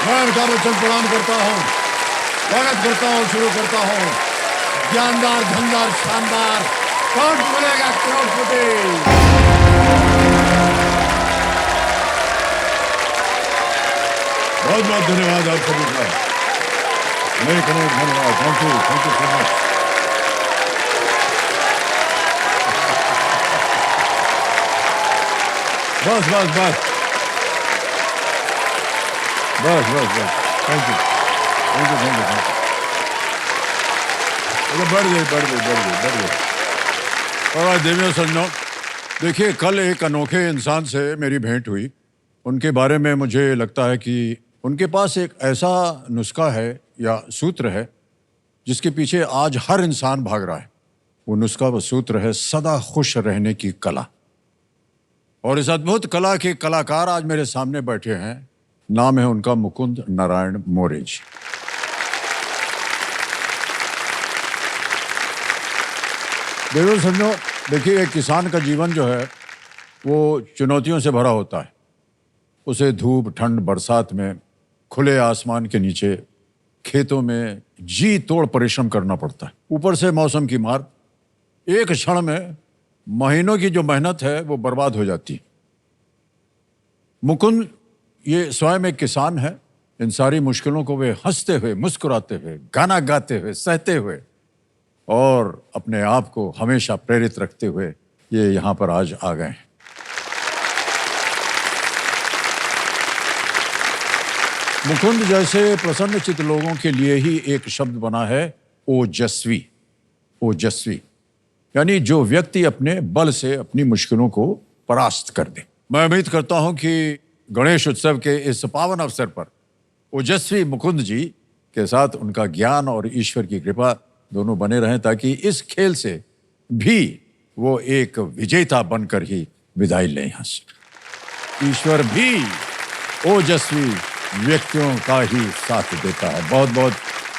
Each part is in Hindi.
मैं अमिताभ बच्चन प्रणाम करता हूँ, स्वागत करता हूँ, शुरू करता हूँ। ज्ञानदार, धनदार, शानदार, कौन बोलेगा करोड़पति। बहुत बहुत धन्यवाद आप सभी का, अनेक अनेक धन्यवाद। Thank you so much. बस बस बस बस बस बस, thank you thank you thank you thank you. बढ़ गई। और देवियों सज्जनों, देखिए, कल एक अनोखे इंसान से मेरी भेंट हुई। उनके बारे में मुझे लगता है कि उनके पास एक ऐसा नुस्खा है या सूत्र है जिसके पीछे आज हर इंसान भाग रहा है। वो नुस्खा, वो सूत्र है सदा खुश रहने की कला। और इस अद्भुत कला के कलाकार आज मेरे सामने बैठे हैं। नाम है उनका मुकुंद नारायण मोरे जी। देखो समझो, देखिए, एक किसान का जीवन जो है वो चुनौतियों से भरा होता है। उसे धूप, ठंड, बरसात में, खुले आसमान के नीचे, खेतों में जी तोड़ परिश्रम करना पड़ता है। ऊपर से मौसम की मार, एक क्षण में महीनों की जो मेहनत है वो बर्बाद हो जाती है। मुकुंद ये स्वयं एक किसान है। इन सारी मुश्किलों को वे हंसते हुए, मुस्कुराते हुए, गाना गाते हुए, सहते हुए और अपने आप को हमेशा प्रेरित रखते हुए ये यहाँ पर आज आ गए हैं। मुकुंद जैसे प्रसन्नचित्त लोगों के लिए ही एक शब्द बना है, ओजस्वी। ओजस्वी यानी जो व्यक्ति अपने बल से अपनी मुश्किलों को परास्त कर दे। मैं उम्मीद करता हूं कि गणेश उत्सव के इस पावन अवसर पर ओजस्वी मुकुंद जी के साथ उनका ज्ञान और ईश्वर की कृपा दोनों बने रहें, ताकि इस खेल से भी वो एक विजेता बनकर ही विदाई लें यहाँ से। ईश्वर भी ओजस्वी व्यक्तियों का ही साथ देता है। बहुत बहुत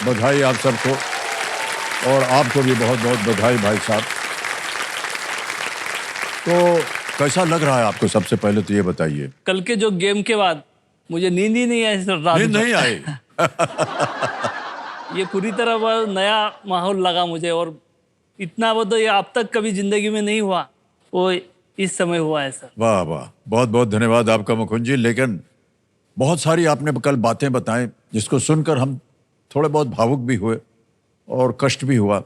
बधाई आप सबको, और आपको भी बहुत बहुत बधाई भाई साहब। तो कैसा लग रहा है आपको? सबसे पहले तो ये बताइए। कल के जो गेम के बाद मुझे नींद ही नहीं आई सर, रात नींद नहीं आई? ये पूरी तरह वह नया माहौल लगा मुझे, और इतना वो तो ये अब तक कभी जिंदगी में नहीं हुआ, वो इस समय हुआ है सर। वाह वाह, बहुत बहुत धन्यवाद आपका मुकुंद जी। लेकिन बहुत सारी आपने कल बातें बताएं जिसको सुनकर हम थोड़े बहुत भावुक भी हुए और कष्ट भी हुआ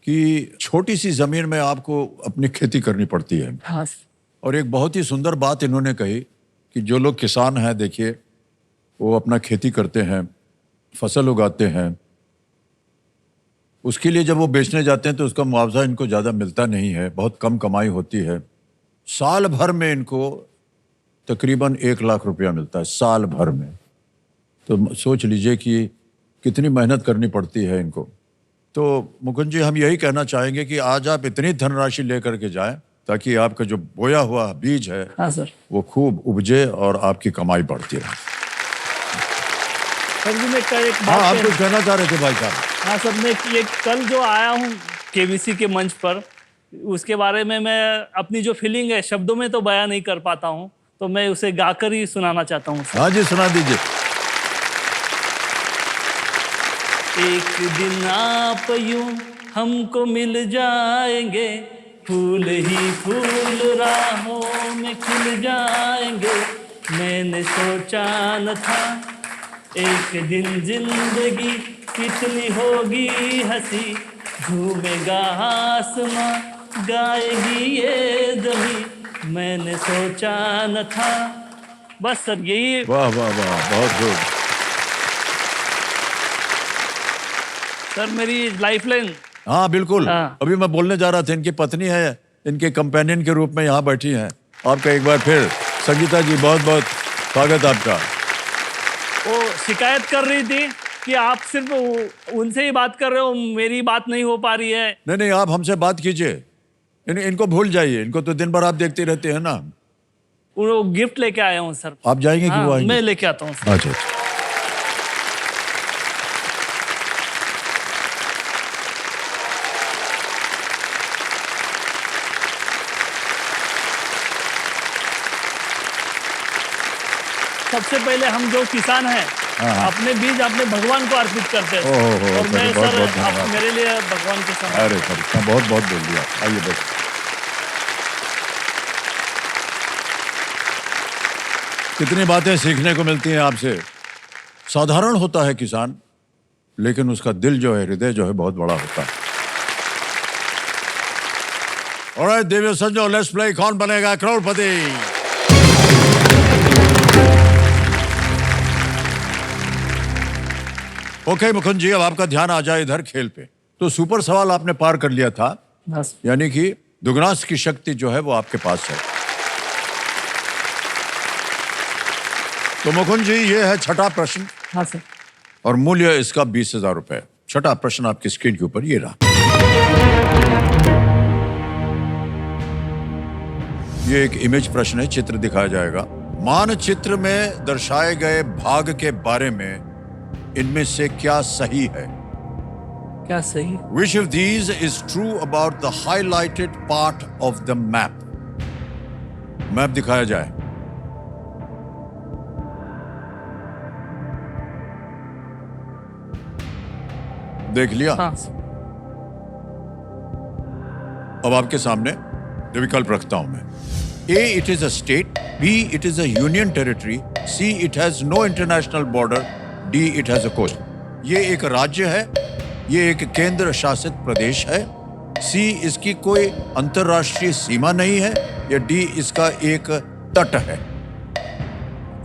कि छोटी सी जमीन में आपको अपनी खेती करनी पड़ती है। हाँ। और एक बहुत ही सुंदर बात इन्होंने कही कि जो लोग किसान हैं, देखिए, वो अपना खेती करते हैं, फसल उगाते हैं, उसके लिए जब वो बेचने जाते हैं तो उसका मुआवजा इनको ज़्यादा मिलता नहीं है, बहुत कम कमाई होती है। साल भर में इनको तकरीबन 1 लाख रुपया मिलता है, साल भर में। तो सोच लीजिए कि कितनी मेहनत करनी पड़ती है इनको। तो मुकुंद जी, हम यही कहना चाहेंगे कि आज आप इतनी धनराशि लेकर के जाएं ताकि आपका जो बोया हुआ बीज है, हाँ सर, वो खूब उपजे और आपकी कमाई बढ़ती रहे। सर जी मैं एक हाँ, बात आप कुछ कहना चाह रहे थे भाई साहब? हाँ सर, मैं ये कल जो आया हूँ केबीसी के मंच पर, उसके बारे में मैं अपनी जो फीलिंग है शब्दों में तो बयां नहीं कर पाता हूँ, तो मैं उसे गाकर ही सुनाना चाहता हूँ सर। हाँ जी, सुना दीजिए। एक दिन आप यूं हमको मिल जाएंगे, फूल ही फूल राहों में खिल जाएंगे। मैंने सोचा न था एक दिन जिंदगी कितनी होगी हंसी, झूमेगा आसमां, गाएगी ये ज़मीं, मैंने सोचा न था। बस सर यही। वाह वाह वाह, बहुत गुड। सर मेरी लाइफलाइन। हाँ बिल्कुल, हाँ। अभी मैं बोलने जा रहा था, इनकी पत्नी है, इनके कंपेनियन के रूप में यहाँ बैठी हैं। आपका एक बार फिर संगीता जी, बहुत बहुत स्वागत आपका। वो शिकायत कर रही थी कि आप सिर्फ उनसे ही बात कर रहे हो, मेरी बात नहीं हो पा रही है। नहीं नहीं, आप हमसे बात कीजिए। इनको भूल जाइए, इनको तो दिन भर आप देखते रहते हैं ना। वो गिफ्ट लेके आया हूँ सर। आप जाएंगे कि वो हाँ, आएंगे? मैं लेके आता हूँ सर। अच्छा अच्छा। सबसे पहले हम जो किसान हैं हाँ। अपने बीज अपने भगवान को अर्पित करते हैं। ओहो, और मैं बहुत सर बहुत धन्यवाद। आप मेरे लिए भगवान के समान। अरे सर, बहुत बहुत बोल दिया। आइए बैठ। कितनी बातें सीखने को मिलती हैं आपसे। साधारण होता है किसान, लेकिन उसका दिल जो है, हृदय जो है, बहुत बड़ा होता है। ऑलराइट देवियो संजो, let's play Kaun Banega Crorepati. Okay Mukund जी, अब आपका ध्यान आ जाए इधर खेल पे। तो सुपर सवाल आपने पार कर लिया था, हाँ सर। यानी कि दुगुनास की शक्ति जो है वो आपके पास है। तो मुकुंद जी, ये है छठा प्रश्न हाँ सर। और मूल्य इसका 20,000 रुपए। छठा प्रश्न आपकी स्क्रीन के ऊपर ये रहा। ये एक इमेज प्रश्न है, चित्र दिखाया जाएगा। मानचित्र में दर्शाए गए भाग के बारे में इनमें से क्या सही है? क्या सही? Which of these is true about the highlighted part of the map? Map दिखाया जाए। देख लिया? हाँ सर। अब आपके सामने जो विकल्प रखता हूं मैं। A, it is a state. B, it is a union territory. C, it has no international border. D, it has a coast. ये एक राज्य है, ये एक केंद्र शासित प्रदेश है। C, इसकी कोई अंतरराष्ट्रीय सीमा नहीं है। या D, इसका एक तट है।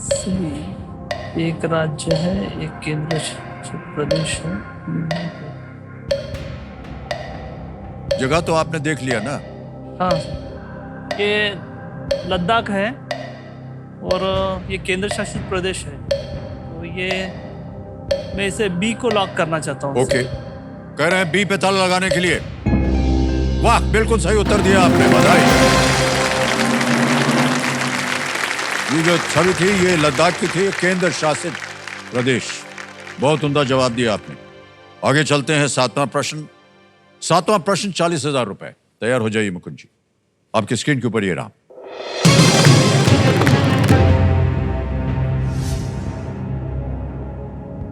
सही। एक राज्य है, एक केंद्र शासित प्रदेश है। जगह तो आपने देख लिया ना? हाँ सर। ये लद्दाख है और ये केंद्र शासित प्रदेश है। तो ये मैं इसे बी को लॉक करना चाहता हूँ। ओके, कह रहे हैं बी पे ताला लगाने के लिए। वाह, बिल्कुल सही उत्तर दिया आपने, बधाई। ये जो छवि थी ये लद्दाख की थी, केंद्र शासित प्रदेश। बहुत उम्दा जवाब दिया आपने। आगे चलते हैं सातवां प्रश्न। सातवां प्रश्न 40,000 रुपए। तैयार हो जाइए मुकुंद जी, आपकी स्क्रीन के ऊपर ये रहा।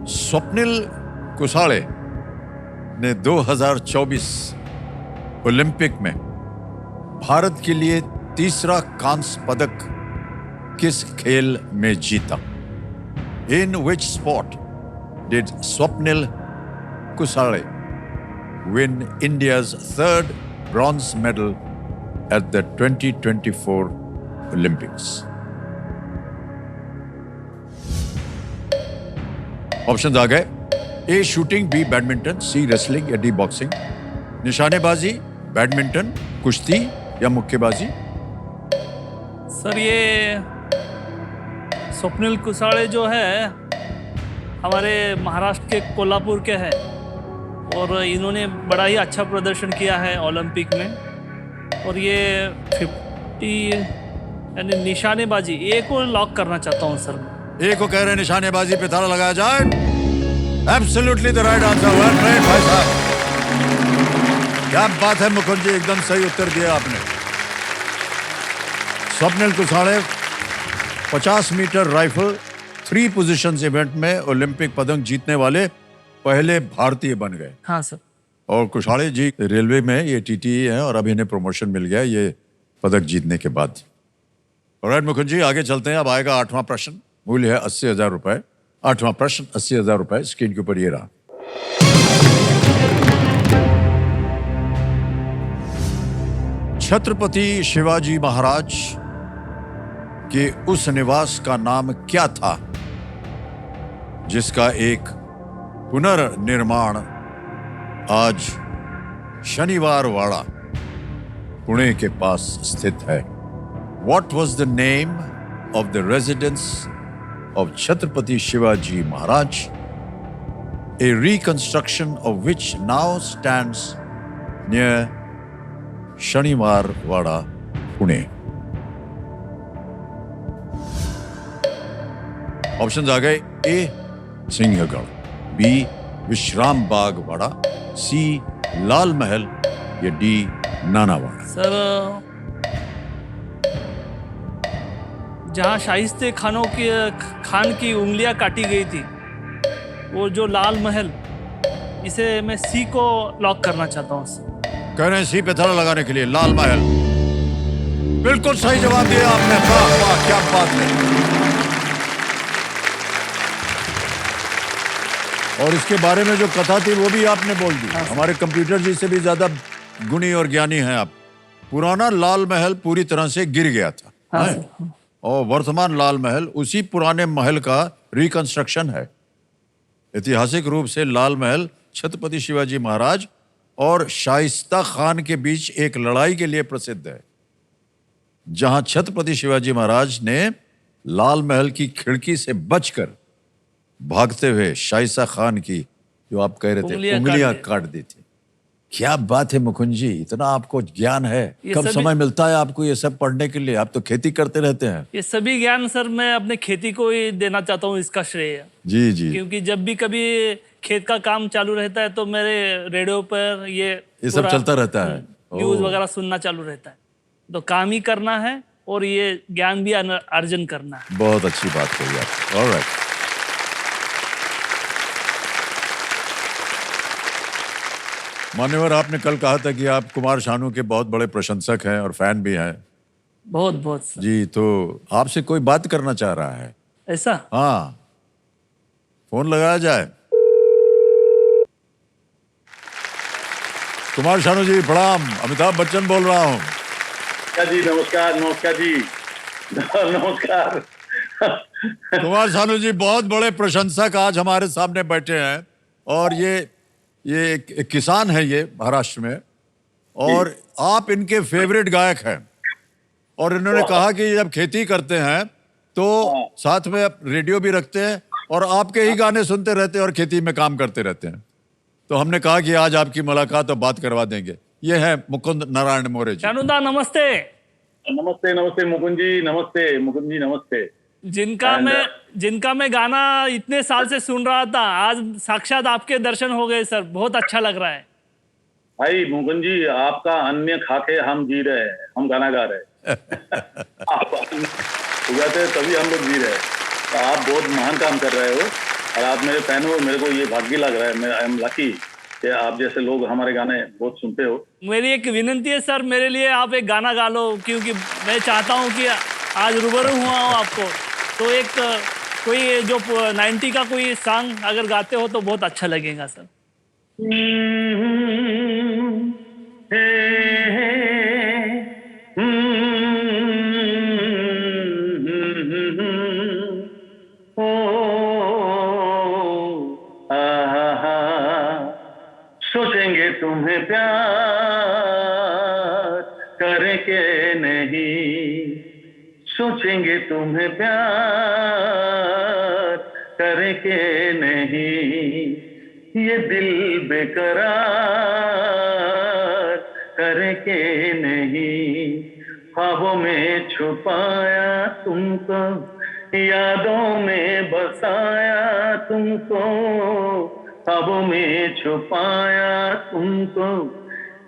स्वप्निल कुसाळे ने 2024 ओलंपिक में भारत के लिए तीसरा कांस्य पदक किस खेल में जीता? In which sport did Swapnil Kusale win India's third bronze medal at the 2024 Olympics? Options आ गए। A shooting, B badminton, C wrestling या डी बॉक्सिंग। निशानेबाजी, बैडमिंटन, कुश्ती या मुक्केबाजी। सर ये स्वप्निल कुसाळे जो है हमारे महाराष्ट्र के कोल्हापुर के हैं और इन्होंने बड़ा ही अच्छा प्रदर्शन किया है ओलंपिक में। और ये 50 यानी निशानेबाजी, ए को लॉक करना चाहता हूँ सर। ए को कह रहे हैं निशानेबाजी पे ताला लगाया जाए। Absolutely the right answer. Well played भाई साहब, क्या बात है मुकुंद जी, एकदम सही उत्तर दिया आपने। Swapnil Kusale 50 metre rifle 3 positions event में ओलंपिक पदक जीतने वाले पहले भारतीय बन गए। हाँ सर। और कुशाळे जी रेलवे में ये टीटीई है और अभी इन्हें प्रमोशन मिल गया ये पदक जीतने के बाद। ऑलराइट मुकुंद जी, आगे चलते हैं। अब आएगा आठवां प्रश्न, मूल्य है 80,000 रुपए। आठवां प्रश्न 80,000 रुपए। स्क्रीन के ऊपर ये रहा। छत्रपति शिवाजी महाराज के उस निवास का नाम क्या था जिसका एक पुनर्निर्माण आज शनिवार वाड़ा पुणे के पास स्थित है? What was the name of the residence of Chhatrapati Shivaji Maharaj, a reconstruction of which now stands near Shaniwar Wada, Pune? Options आ गए। ए सिंहगढ़, बी विश्राम बाग वाड़ा, सी लाल महल या डी नानावाड़ा। सर जहाँ शाइस्ते खान की उंगलियां काटी गई थी, वो जो लाल महल, इसे मैं सी को लॉक करना चाहता हूँ सर। कह रहे हैं सी पे थड़ा लगाने के लिए लाल महल। बिल्कुल सही जवाब दिया आपने। वाह वाह, क्या बात है। और इसके बारे में जो कथा थी वो भी आपने बोल दी। हमारे कंप्यूटर जी से भी ज्यादा गुणी और ज्ञानी हैं आप। पुराना लाल महल पूरी तरह से गिर गया था, हाँ हैं? सर। और वर्तमान लाल महल उसी पुराने महल का रिकंस्ट्रक्शन है। ऐतिहासिक रूप से लाल महल छत्रपति शिवाजी महाराज और शाइस्ता खान के बीच एक लड़ाई के लिए प्रसिद्ध है, जहां छत्रपति शिवाजी महाराज ने लाल महल की खिड़की से बचकर भागते हुए शाइस्ता खान की, जो आप कह रहे थे, उंगलियां काट दी थी। क्या बात है मुकुंद जी, इतना आपको ज्ञान है। कब समय मिलता है आपको ये सब पढ़ने के लिए? आप तो खेती करते रहते हैं। ये सभी ज्ञान सर मैं अपने खेती को ही देना चाहता हूँ, इसका श्रेय। जी जी। क्योंकि जब भी कभी खेत का काम चालू रहता है तो मेरे रेडियो पर ये सब चलता रहता है, न्यूज वगैरह सुनना चालू रहता है। तो काम ही करना है और ये ज्ञान भी अर्जन करना है। बहुत अच्छी बात कही आप। ऑलराइट। मान्यवर, आपने कल कहा था कि आप कुमार शानू के बहुत बड़े प्रशंसक हैं और फैन भी हैं। बहुत बहुत सर। जी, तो आपसे कोई बात करना चाह रहा है। ऐसा? हाँ, फोन लगाया जाए। कुमार शानू जी प्रणाम, अमिताभ बच्चन बोल रहा हूँ। जी नमस्कार। नमस्कार जी। नमस्कार। कुमार शानू जी बहुत बड़े प्रशंसक आज हमारे सामने बैठे हैं, और ये एक किसान है ये महाराष्ट्र में, और आप इनके फेवरेट गायक हैं। और इन्होंने कहा कि जब खेती करते हैं तो साथ में रेडियो भी रखते हैं और आपके ही गाने सुनते रहते हैं और खेती में काम करते रहते हैं। तो हमने कहा कि आज आपकी मुलाकात और बात करवा देंगे। ये है मुकुंद नारायण मोरे जी। शानूदा नमस्ते। नमस्ते नमस्ते मुकुंद जी, नमस्ते मुकुंद जी, नमस्ते। जिनका मैं गाना इतने साल से सुन रहा था, आज साक्षात आपके दर्शन हो गए सर। बहुत अच्छा लग रहा है भाई मुकुंद जी, आपका अन्य खाके हम जी रहे हैं, हम गाना गा रहे हैं। आप उगाते तभी हम लोग जी रहे हैं। तो आप बहुत महान काम कर रहे हो और आप मेरे फैन हो। मेरे को ये भाग्य लग रहा है, मैं आई एम लकी कि आप जैसे लोग हमारे गाने बहुत सुनते हो। मेरी एक विनती है सर, मेरे लिए आप एक गाना गा लो, क्योंकि मैं चाहता हूँ कि आज रूबरू हुआ हूँ आपको। तो एक कोई जो 90 का कोई सॉन्ग अगर गाते हो तो बहुत अच्छा लगेगा सर। सोचेंगे तुम्हें प्यार करके नहीं, सोचेंगे तुम्हें प्यार करके नहीं, ये दिल बेकरार करके नहीं। ख्वाबों में छुपाया तुमको, यादों में बसाया तुमको, ख्वाबों में छुपाया तुमको,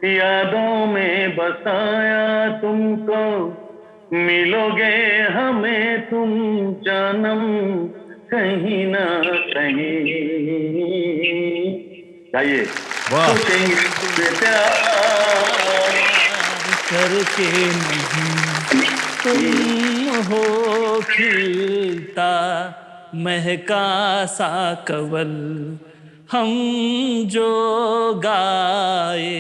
यादों में बसाया तुमको। मिलोगे हमें तुम जानम कहीं ना कहीं। गाइए। सोचेंगे प्यार करके नहीं, तुम हो खिलता महका सा कवल, हम जो गाए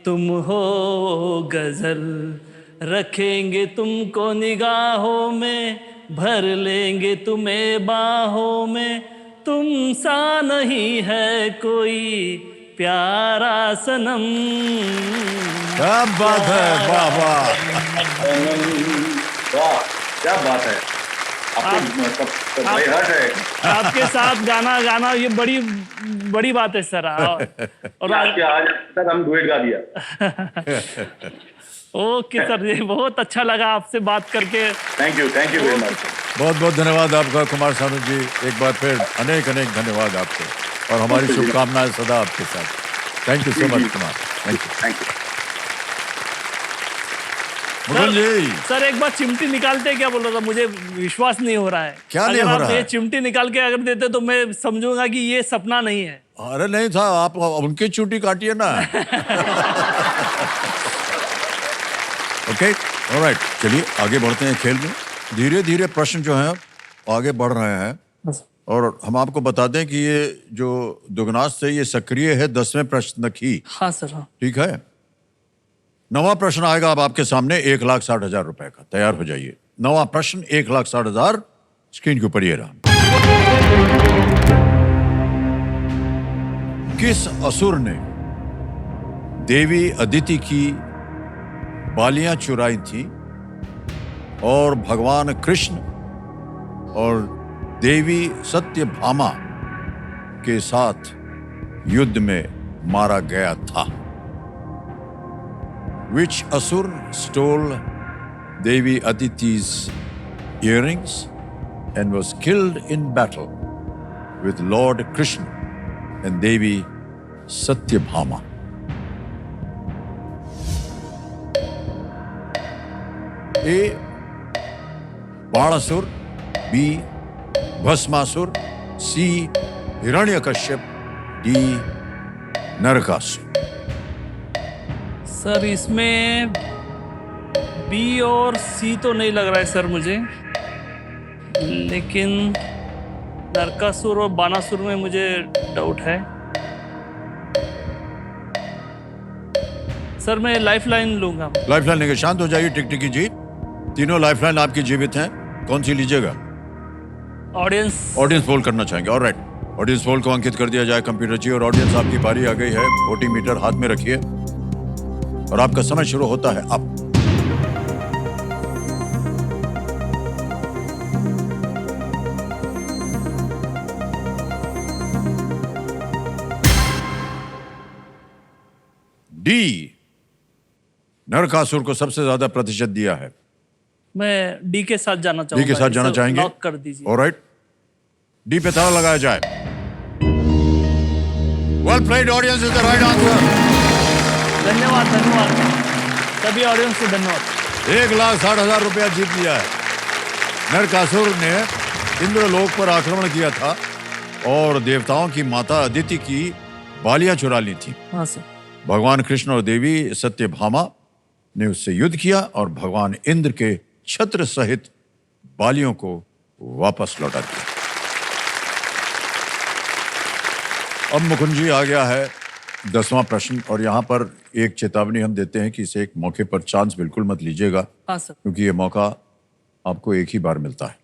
तुम हो गजल। रखेंगे तुमको निगाहों में, भर लेंगे तुम्हें बाहों में, तुम सा नहीं है कोई प्यारा सनम। क्या बात है, वाह वाह। वाह क्या बात है। आपके साथ गाना ये बड़ी बात है सर। और आज तक हम डुएट गा दिया। ओके सर, ये बहुत अच्छा लगा आपसे बात करके। Thank you very much. बहुत बहुत धन्यवाद आपका कुमार शानू जी। एक बार फिर अनेक धन्यवाद आपको, और हमारी शुभकामनाएं सदा आपके साथ। Thank you so much Kumar. Thank you. Mukund ji sir एक बार चिमटी निकालते क्या बोल रहा था, मुझे विश्वास नहीं हो रहा है। क्या नहीं अगर हो आप रहा ये है? चिमटी निकाल के अगर देते तो मैं समझूंगा कि ये सपना नहीं है। अरे नहीं था, आप उनकी चूटी काटिए ना। ओके, ऑलराइट, चलिए आगे बढ़ते हैं खेल में। धीरे धीरे प्रश्न जो हैं आगे बढ़ रहे हैं और हम आपको बता दें कि ये जो दुगनास से ये सक्रिय है 10वें प्रश्न की। हाँ सर हाँ। ठीक है, 9वां प्रश्न आएगा अब आपके सामने 1,60,000 रुपए का। तैयार हो जाइए। 9वां प्रश्न 1,60,000 स्क्रीन के ऊपर ये रहा। किस असुर ने देवी अदिति की बालियां चुराई थी और भगवान कृष्ण और देवी सत्यभामा के साथ युद्ध में मारा गया था? Which asur stole Devi Aditi's earrings and was killed in battle with Lord Krishna and Devi Satyabhama? A. Banasur, B. Bhasmasur, C. Hiranyakashyap, D. Narakasur. Sir इसमें बी और सी तो नहीं लग रहा है सर मुझे, लेकिन नरकासुर और बानासुर में मुझे डाउट है। सर मैं लाइफलाइन लूंगा। लाइफलाइन लेके शांत हो जाइए टिकटिकी जी। तीनों लाइफलाइन आपकी जीवित हैं, कौन सी लीजिएगा? ऑडियंस पोल करना चाहेंगे। ऑलराइट, ऑडियंस पोल को अंकित कर दिया जाए कंप्यूटर जी। और ऑडियंस आपकी बारी आ गई है। वोटिंग हाथ में रखिए और आपका समय शुरू होता है अब। डी, नरकासुर को सबसे ज्यादा प्रतिशत दिया है। मैं डी के साथ जाना चाहूंगा। डी के साथ जाना इसे चाहेंगे? लॉक कर दीजिए। ऑलराइट, डी पे ताला लगाया जाए। Well played audience, is the right answer. धन्यवाद धन्यवाद सभी ऑडियंस को धन्यवाद। 1,60,000 रुपया जीत लिया है। नरकासुर ने इंद्रलोक पर आक्रमण किया था और देवताओं की माता अदिति की बालियां चुरा ली थी। हाँ सर। भगवान कृष्ण और देवी सत्यभामा ने उससे युद्ध किया और भगवान इंद्र के छत्र सहित बालियों को वापस लौटा दिया। अब मुकुंद जी आ गया है 10वां प्रश्न और यहां पर एक चेतावनी हम देते हैं कि इसे एक मौके पर चांस बिल्कुल मत लीजिएगा। हाँ सर। क्योंकि ये मौका आपको एक ही बार मिलता है।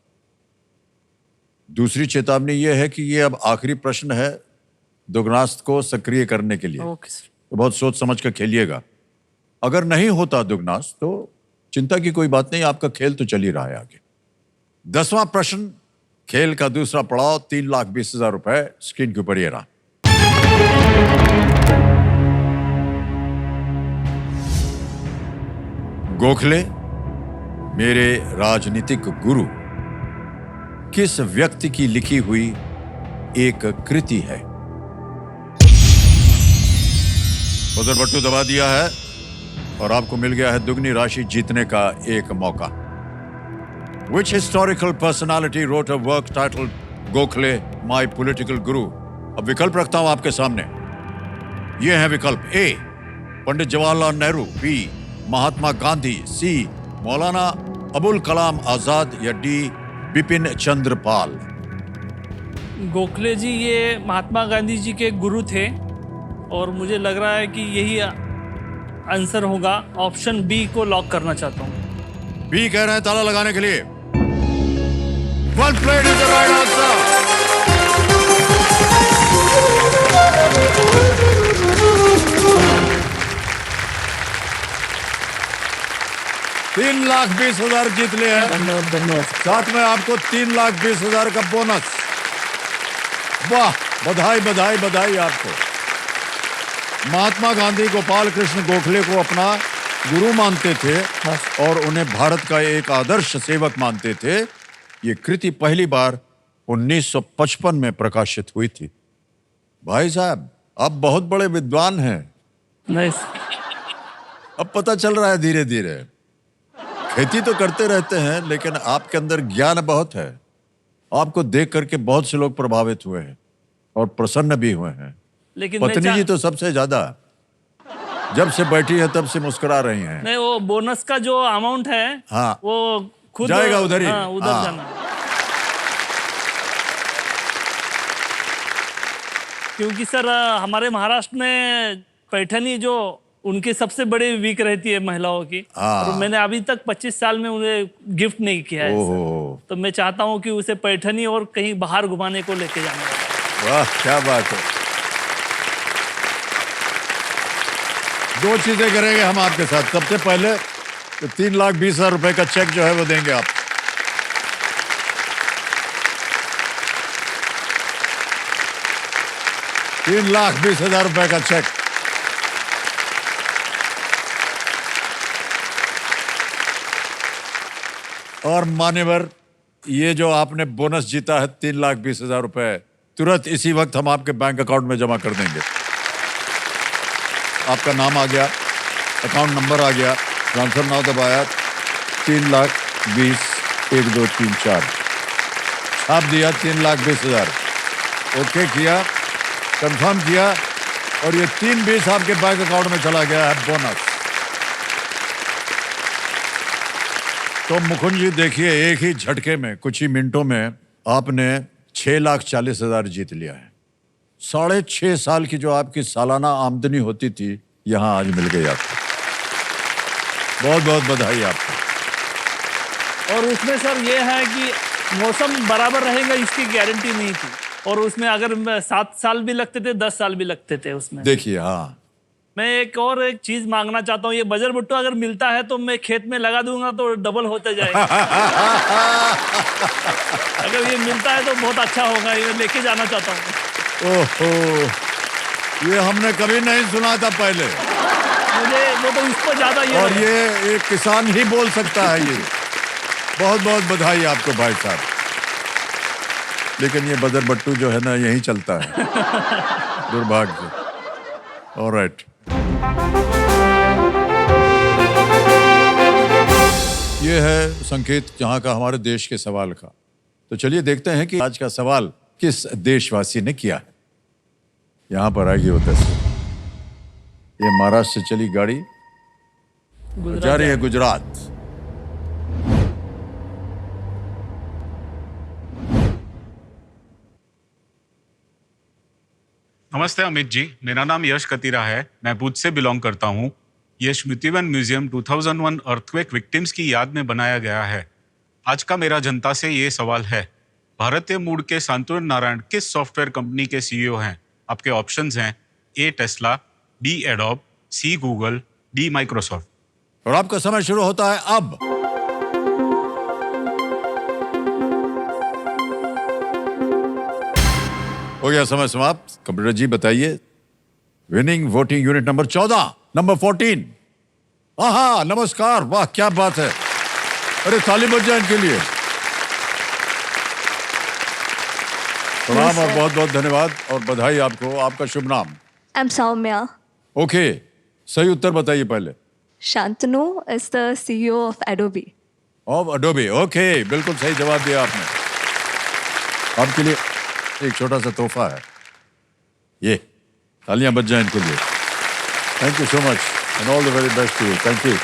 दूसरी चेतावनी यह है कि ये अब आखिरी प्रश्न है दुगनास्त को सक्रिय करने के लिए। Okay sir. तो बहुत सोच समझ कर खेलिएगा। अगर नहीं होता दुगनास्त तो चिंता की कोई बात नहीं, आपका खेल तो चल ही रहा है आगे। 10वां प्रश्न खेल का दूसरा पड़ाव 3,20,000 रुपए स्क्रीन के ऊपर ये रहा। गोखले मेरे राजनीतिक गुरु किस व्यक्ति की लिखी हुई एक कृति है? बजर बट्टू दबा दिया है और आपको मिल गया है दुगनी राशि जीतने का एक मौका। Which historical personality wrote a work titled Gokhale my political गुरु? अब विकल्प रखता हूं आपके सामने। ये है विकल्प। ए, पंडित जवाहरलाल नेहरू, बी, महात्मा गांधी, सी, मौलाना अबुल कलाम आजाद, या डी, बिपिन चंद्र पाल। गोखले जी ये महात्मा गांधी जी के गुरु थे और मुझे लग रहा है कि यही आंसर होगा। ऑप्शन बी को लॉक करना चाहता हूँ। बी कह रहे हैं ताला लगाने के लिए। Well played is the right answer. $3,20,000 जीत लिए हैं। धन्यवाद धन्यवाद। साथ में आपको 3,20,000 का बोनस। वाह, बधाई बधाई बधाई आपको। महात्मा गांधी गोपाल कृष्ण गोखले को अपना गुरु मानते थे और उन्हें भारत का एक आदर्श सेवक मानते थे। ये कृति पहली बार 1955 में प्रकाशित हुई थी। भाई साहब, आप बहुत बड़े विद्वान हैं। नाइस। अब पता चल रहा है धीरे धीरे। खेती तो करते रहते हैं, लेकिन आपके अंदर ज्ञान बहुत है। आपको देख करके बहुत से लोग प्रभावित हुए हैं और प्रसन्न भी हुए हैं। लेकिन मैं पत्नी जी तो सबसे ज्यादा, जब से बैठी है तब से मुस्कुरा रही हैं। नहीं, वो बोनस का जो अमाउंट है हाँ, वो खुद जाएगा उधर ही। हाँ, उधर हाँ। जाना। क्योंकि सर हमारे महाराष्ट्र में पैठनी जो उनकी सबसे बड़ी वीक रहती है महिलाओं की, हाँ। और मैंने अभी तक 25 साल में उन्हें गिफ्ट नहीं किया है सर। ओहो, तो मैं चाहता हूँ कि उसे पैठनी और कहीं बाहर घुमाने को लेके जाने वाला। वाह क्या बात है। 2 चीजें करेंगे हम आपके साथ। सबसे पहले तो 3,20,000 रुपए का चेक जो है वो देंगे आप। $3,20,000 रुपए का चेक। और मान्यवर, ये जो आपने बोनस जीता है 3,20,000 रुपए, तुरंत इसी वक्त हम आपके बैंक अकाउंट में जमा कर देंगे। आपका नाम आ गया, अकाउंट नंबर आ गया, ट्रांसफर नाउ दबाया, 3,20,1234 छाप दिया, 3,20,000 ओके किया, कंफर्म किया, और ये 3,20 आपके बैंक अकाउंट में चला गया है बोनस। तो मुकुंद जी देखिए, एक ही झटके में, कुछ ही मिनटों में आपने 6,40,000 जीत लिया है। 6.5 साल की जो आपकी सालाना आमदनी होती थी, यहां आज मिल गई आपको। बहुत बहुत बधाई आपको। और उसमें सर ये है कि मौसम बराबर रहेगा इसकी गारंटी नहीं थी, और उसमें अगर 7 साल भी लगते थे, 10 साल भी लगते थे उसमें। देखिए, हाँ, मैं एक चीज मांगना चाहता हूँ, ये बजर भुट्टो अगर मिलता है तो मैं खेत में लगा दूंगा तो डबल होते जाएगा। अगर ये मिलता है तो बहुत अच्छा होगा, ये लेके जाना चाहता हूँ। ओहो, ये हमने कभी नहीं सुना था पहले। मुझे वो तो इस पर ज्यादा ये और है। ये एक किसान ही बोल सकता है ये। बहुत बहुत बधाई आपको भाई साहब। लेकिन ये बजर बट्टू जो है ना, यही चलता है, दुर्भाग्य। ऑलराइट, ये है संकेत यहाँ का, हमारे देश के सवाल का। तो चलिए देखते हैं कि आज का सवाल किस देशवासी ने किया है। यहाँ पर आएगी वो तस्वीर। ये महाराष्ट्र से चली गाड़ी जा रही है गुजरात। नमस्ते अमित जी, मेरा नाम यश कतीरा है। मैं भुज से बिलोंग करता हूँ। ये स्मृतिवन म्यूजियम 2001 अर्थक्वेक विक्टिम्स की याद में बनाया गया है। आज का मेरा जनता से ये सवाल है, भारतीय मूल के शांतनु नारायण किस सॉफ्टवेयर कंपनी के सीईओ हैं? आपके ऑप्शंस हैं ए Tesla, B adobe, C Google, D Microsoft. और आपका समय शुरू होता है अब। हो गया समय समाप्त। कंप्यूटर जी बताइए, winning voting unit number 14, number 14। हाँ, नमस्कार, वाह क्या बात है। अरे ताली बज जाए इनके लिए। प्रणाम और बहुत बहुत धन्यवाद और बधाई आपको। आपका शुभ नाम? I'm Soumya. ओके, सही उत्तर बताइए पहले। Shantanu is the CEO of Adobe. Of Adobe, okay, बिल्कुल सही जवाब दिया आपने। आपके लिए एक छोटा सा तोहफा है, ये तालियां बज जाएं इनके लिए। Thank you so much and all the very best to you. Thank you.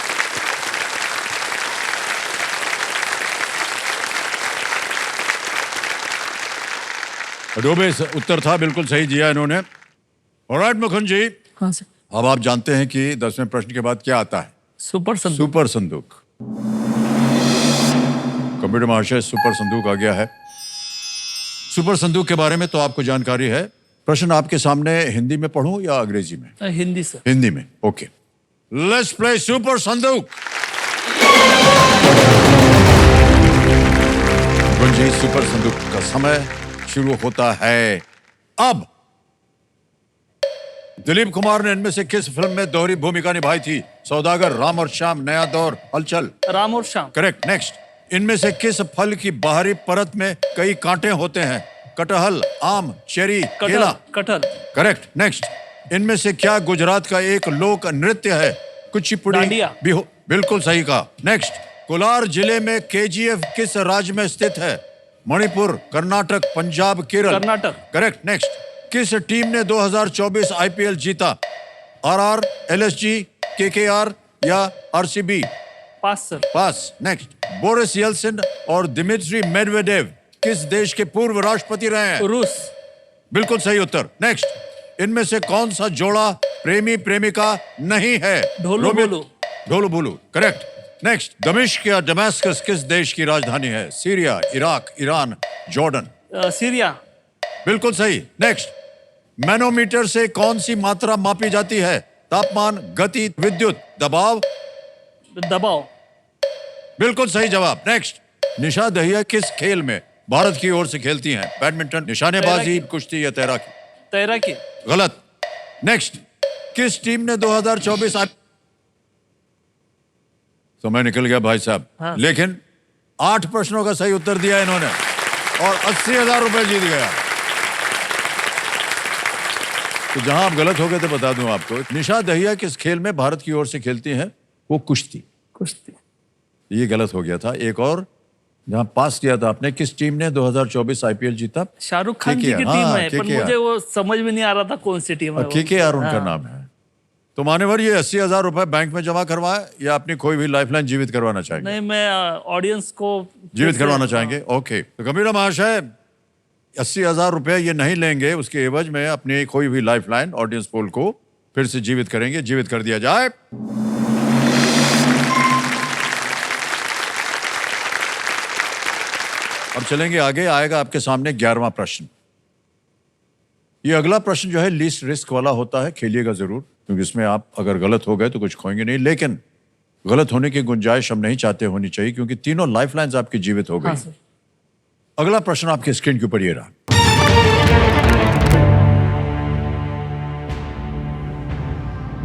Adobe उत्तर था, बिल्कुल सही दिया इन्होंने। ऑलराइट मुकुंद जी, हाँ सर। अब आप जानते हैं कि 10वें प्रश्न के बाद क्या आता है? सुपर संदूक। सुपर संदूक। कंप्यूटर महाशय, सुपर संदूक आ गया है। सुपर संदूक के बारे में तो आपको जानकारी है। प्रश्न आपके सामने हिंदी में पढ़ूं या अंग्रेजी में? हिंदी सर। हिंदी में, ओके। लेट्स प्ले सुपर संदूक। जी, सुपर संदूक का समय शुरू होता है अब। दिलीप कुमार ने इनमें से किस फिल्म में दोहरी भूमिका निभाई थी? सौदागर, राम और श्याम, नया दौर, हलचल। राम और श्याम। करेक्ट। नेक्स्ट, इनमें से किस फल की बाहरी परत में कई कांटे होते हैं? कटहल, आम, चेरी, केला। कटहल। करेक्ट। नेक्स्ट, इनमें से क्या गुजरात का एक लोक नृत्य है? कुचिपुड़ी, डांडिया। बिल्कुल सही कहा। नेक्स्ट, कोलार जिले में केजीएफ किस राज्य में स्थित है? मणिपुर, कर्नाटक, पंजाब, केरल। कर्नाटक। करेक्ट। नेक्स्ट, किस टीम ने 2024 आईपीएल जीता? आरआर, एलएसजी, केकेआर या आरसीबी? पास सर। पास। नेक्स्ट, बोरिस येल्सिन और दिमित्री मेडवेडेव किस देश के पूर्व राष्ट्रपति रहे हैं? रूस। बिल्कुल सही उत्तर। नेक्स्ट, इनमें से कौन सा जोड़ा प्रेमी प्रेमिका नहीं है? ढोलू बोलू। ढोलू बोलू। करेक्ट। नेक्स्ट, दमिश्क या डमास्कस किस देश की राजधानी है? Syria, Iraq, Iran, Jordan? Syria. बिल्कुल सही। नेक्स्ट, मैनोमीटर से कौन सी मात्रा मापी जाती है? तापमान, गति, विद्युत, दबाव? दबाव। बिल्कुल सही जवाब। नेक्स्ट, निशा दहिया किस खेल में भारत की ओर से खेलती हैं? बैडमिंटन, निशानेबाजी, कुश्ती या तैराकी? तैराकी। गलत। नेक्स्ट, किस टीम ने 2024 समय निकल गया भाई साहब। हाँ। लेकिन 8 प्रश्नों का सही उत्तर दिया इन्होंने और 80,000 रुपए जीत गया। तो जहां आप गलत हो गए तो बता दूं आपको, निशा दहिया किस खेल में भारत की ओर से खेलती हैं? वो कुश्ती। कुश्ती। ये गलत हो गया था। एक और जहां पास किया था आपने, किस टीम ने 2024 आईपीएल जीता? शाहरुख खान जी की KKR, टीम हाँ, है, पर KKR। मुझे वो समझ में नहीं आ रहा था कौन सी टीम है वो। केकेआर उनका हाँ। नाम है। तो मान्यवर, ये 80,000 रुपए बैंक में जमा करवाए या अपनी खोई हुई लाइफलाइन जीवित करवाना चाहेंगे? नहीं, मैं ऑडियंस को जीवित करवाना चाहेंगे। ओके, तो गंभीरा महाशय 80,000 रुपए ये नहीं लेंगे, उसके एवज में अपनी खोई हुई लाइफलाइन ऑडियंस पोल को फिर से जीवित करेंगे। जीवित कर दिया जाए। अब चलेंगे आगे। आएगा आपके सामने 11वां प्रश्न। ये अगला प्रश्न जो है लीस्ट रिस्क वाला होता है। खेलिएगा जरूर, क्योंकि इसमें आप अगर गलत हो गए तो कुछ खोएंगे नहीं, लेकिन गलत होने की गुंजाइश हम नहीं चाहते होनी चाहिए, क्योंकि तीनों लाइफलाइंस आपकी जीवित हो गई। हाँ सर। अगला प्रश्न आपके स्क्रीन के ऊपर ये रहा।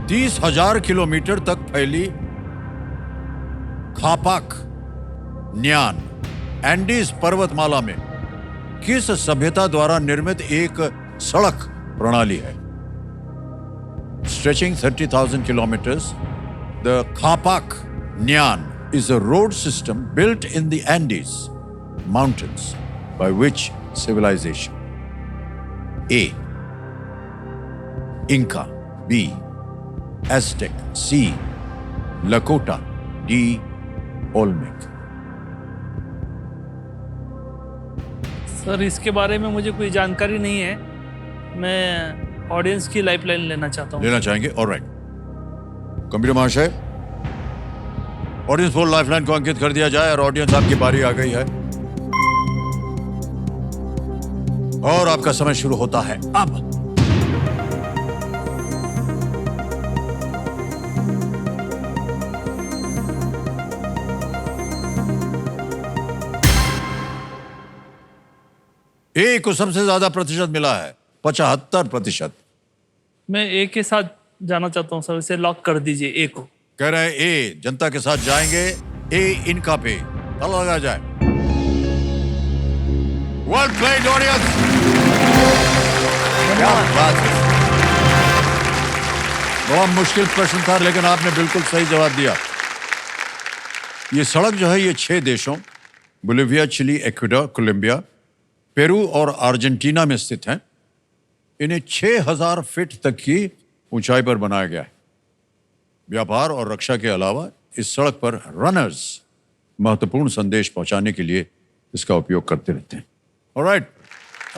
30,000 किलोमीटर तक फैली खापाक न्यान एंडीज पर्वतमाला में किस सभ्यता द्वारा निर्मित एक सड़क प्रणाली है? Stretching 30,000 kilometers, the Khapak Nyan is a road system built in the Andes mountains by which civilization? A. Inca. B. Aztec. C. Lakota. D. Olmec. Sir, इसके बारे में मुझे कोई जानकारी नहीं है। मैं ऑडियंस की लाइफलाइन लेना चाहता हूँ। लेना चाहेंगे? ऑलराइट। कंप्यूटर महाशय, ऑडियंस पोल लाइफलाइन को अंकित कर दिया जाए और ऑडियंस आपकी बारी आ गई है और आपका समय शुरू होता है अब। ए को सबसे ज्यादा प्रतिशत मिला है, 75%। मैं ए के साथ जाना चाहता हूँ सर, इसे लॉक कर दीजिए, ए को। कह रहे हैं ए जनता के साथ जाएंगे। ए इनका पे ताला लगा जाए। Well played audience. क्या बात है। बहुत मुश्किल प्रश्न था, लेकिन आपने बिल्कुल सही जवाब दिया। ये सड़क जो है ये 6 देशों Bolivia, Chile, Ecuador, Colombia, Peru और अर्जेंटीना में स्थित हैं। इन्हें 6,000 फीट तक की ऊंचाई पर बनाया गया है। व्यापार और रक्षा के अलावा इस सड़क पर रनर्स महत्वपूर्ण संदेश पहुंचाने के लिए इसका उपयोग करते रहते हैं। ऑलराइट,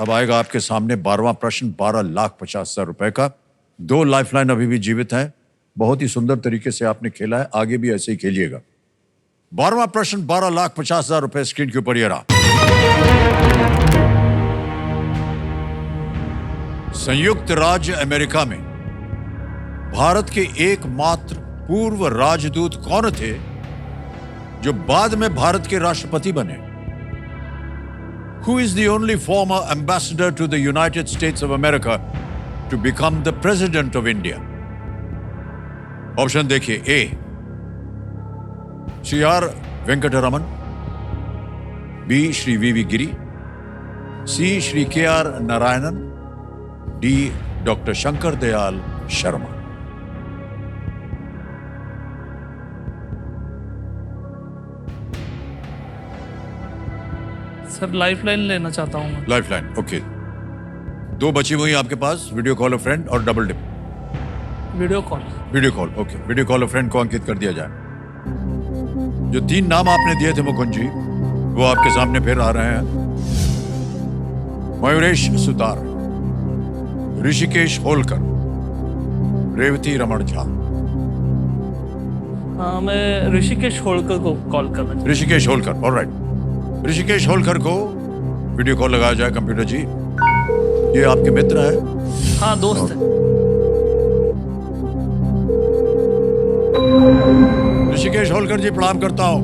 अब आएगा आपके सामने 12वां प्रश्न, 12,50,000 रुपए का। 2 लाइफलाइन अभी भी जीवित हैं। बहुत ही सुंदर तरीके से आपने खेला है, आगे भी ऐसे ही खेलिएगा। 12वां प्रश्न, 12,50,000 रुपए स्क्रीन के ऊपर ये रहा। संयुक्त राज्य अमेरिका में भारत के एकमात्र पूर्व राजदूत कौन थे जो बाद में भारत के राष्ट्रपति बने? Who is the only former ambassador to the United States of America to become the president of India? Option देखिए। A CR Venkataraman, B Shri V Giri, C Shri KR Narayanan, D doctor Shankar Dayal Sharma. Sir lifeline लेना चाहता हूँ मैं। Lifeline, okay. दो बची हुई आपके पास, वीडियो कॉल अ फ्रेंड और double dip. Video call. Video call, okay. Video call a friend को अंकित कर दिया जाए। जो 3 नाम आपने दिए थे मुकुंद जी, वो आपके सामने फिर आ रहे हैं। मयूरेश सुतार, ऋषिकेश होलकर, रेवती रमण झा। हाँ, मैं ऋषिकेश होलकर को कॉल करना चाहता ऋषिकेश होलकर, ऑलराइट। ऋषिकेश होलकर को वीडियो कॉल लगाया जाए कंप्यूटर जी। ये आपके मित्र है? हूँ। हाँ, दोस्त है। ऋषिकेश होलकर जी, प्रणाम करता हूँ।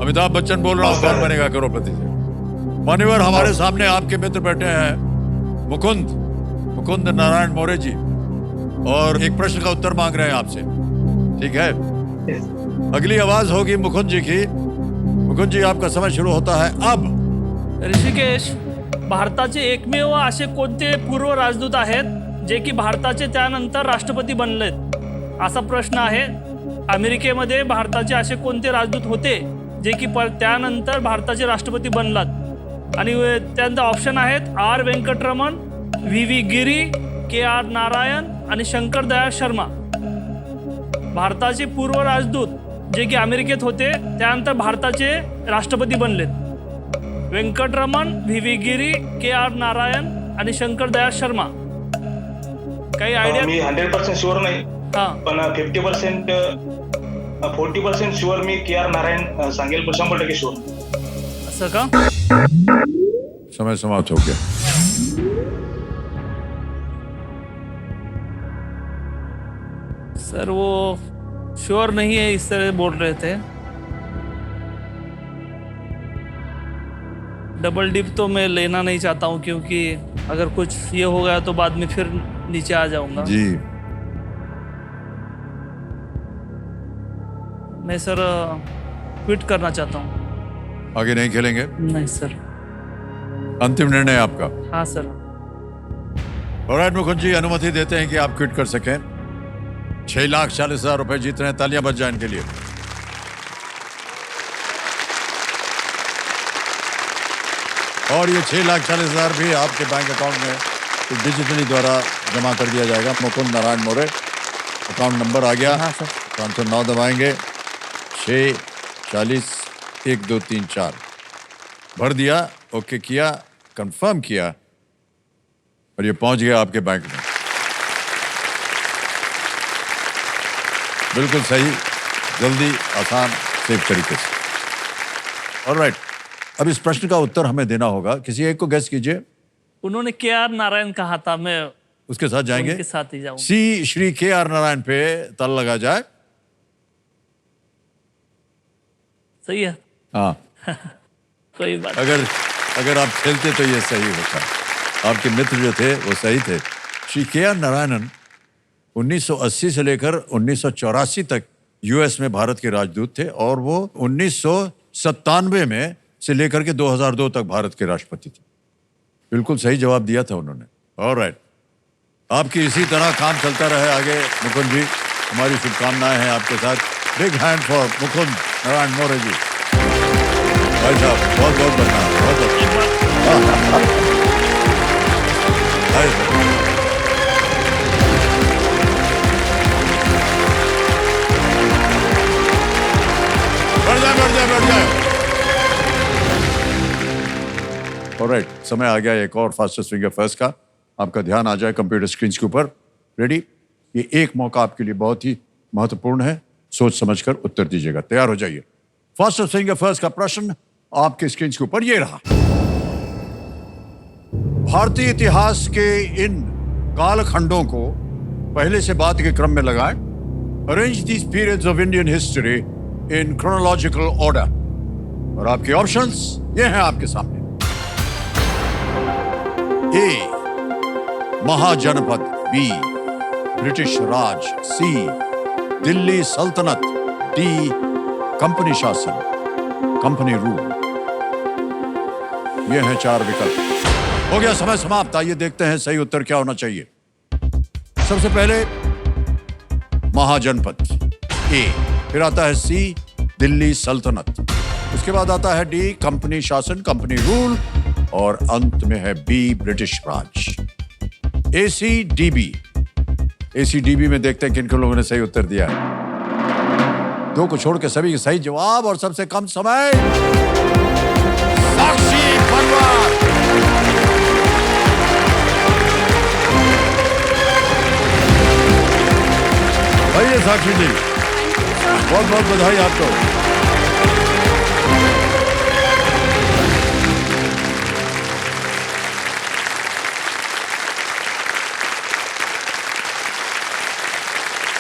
अमिताभ बच्चन बोल रहा हूँ, कौन बनेगा करोड़पति से। मान्यवर, हमारे सामने आपके मित्र बैठे हैं मुकुंद नारायण मौर्य जी, और एक प्रश्न का उत्तर मांग रहे हैं आपसे, ठीक है? अगली आवाज होगी मुकुंद जी की। मुकुंद जी, आपका समय शुरू होता है अब। ऋषिकेश, भारताचे एकमेव असे कोणते पूर्व राजदूत आहेत जे की भारताचे त्यानंतर राष्ट्रपती बनलेत, असा प्रश्न आहे। अमेरिकेमध्ये भारताचे असे कोणते राजदूत होते जे की त्यानंतर भारताचे राष्ट्रपती बनलात? आणि त्यानंतर ऑप्शन आहेत R Venkataraman, V Giri, KR Narayan आणि शंकर दयाळ शर्मा। भारताचे पूर्व राजदूत जे की अमेरिकेत होते त्यानंतर भारताचे राष्ट्रपती बनलेत। वेंकटरमण, व्ही गिरी, KR नारायण आणि शंकर दयाळ शर्मा। काही आयडिया? मी 100% शुअर नाही, हा, पण 50% 40% शुअर मी KR नारायण सांगेल, पण 100% शुअर। असं का? समय समाप्त हो गया। सर वो श्योर नहीं है, इस तरह बोल रहे थे। डबल डिप तो मैं लेना नहीं चाहता हूँ, क्योंकि अगर कुछ ये हो गया तो बाद में फिर नीचे आ जाऊंगा जी। मैं सर क्विट करना चाहता हूँ। आगे नहीं खेलेंगे? नहीं सर। अंतिम निर्णय आपका? हाँ सर। ऑलराइट मुकुंद जी, अनुमति देते हैं कि आप क्विट कर सकें। 6,40,000 रुपए जीत रहे हैं, तालियां बज जाए इनके लिए। और ये 6,40,000 भी आपके बैंक अकाउंट में डिजिटली द्वारा जमा कर दिया जाएगा। मुकुंद नारायण मौर्य, अकाउंट नंबर आ गया। हाँ सर। 509 दबाएंगे, 6 40 1 2 3 4 भर दिया, ओके किया, कंफर्म किया, और ये पहुंच गया आपके बैंक में। बिल्कुल सही, जल्दी, आसान, सेफ तरीके से। ऑलराइट, अब इस प्रश्न का उत्तर हमें देना होगा। किसी एक को गेस कीजिए। उन्होंने KR नारायण कहा था, मैं उसके साथ जाएंगे। उनके साथ ही जाऊंगा। सी श्री KR नारायण पे ताला लगा जाए। सही है। हाँ, कोई बात। अगर आप खेलते तो ये सही होता। आपके मित्र जो थे वो सही थे। श्री KR नारायणन 1980 से लेकर 1984 तक यूएस में भारत के राजदूत थे, और वो 1997 में से लेकर के 2002 तक भारत के राष्ट्रपति थे। बिल्कुल सही जवाब दिया था उन्होंने। ऑलराइट, आपकी इसी तरह काम चलता रहे आगे मुकुंद जी। हमारी शुभकामनाएं हैं आपके साथ। Big hand for Mukund Narayan Maurya ji. भाई साहब, बहुत बहुत धन्यवाद। बहुत बढ़ जाए। ऑलराइट, समय आ गया एक और फास्टेस्ट फिंगर फर्स्ट का। आपका ध्यान आ जाए कंप्यूटर स्क्रीन के ऊपर। रेडी? ये एक मौका आपके लिए बहुत ही महत्वपूर्ण है। सोच समझकर उत्तर दीजिएगा। तैयार हो जाइए। फास्टेस्ट फिंगर फर्स्ट का प्रश्न आपके स्क्रीन के ऊपर ये रहा। भारतीय इतिहास के इन कालखंडों को पहले से बाद के क्रम में लगाएं। Arrange these periods of Indian history in chronological order. और आपके ऑप्शंस ये हैं आपके सामने। ए महाजनपद, बी ब्रिटिश राज, सी दिल्ली सल्तनत, डी कंपनी शासन, कंपनी रूल। ये हैं 4 विकल्प। हो गया समय समाप्त। आइए देखते हैं सही उत्तर क्या होना चाहिए। सबसे पहले महाजनपद, ए। फिर आता है सी दिल्ली सल्तनत, उसके बाद आता है डी, कंपनी शासन, कंपनी रूल, और अंत में है बी, ब्रिटिश राज। एसीडीबी, एसीडीबी में देखते हैं किन किन लोगों ने सही उत्तर दिया है। 2 को छोड़ के सभी सही जवाब, और सबसे कम समय साक्षी बनवार। आइए साक्षी जी, बहुत बहुत बधाई आपको।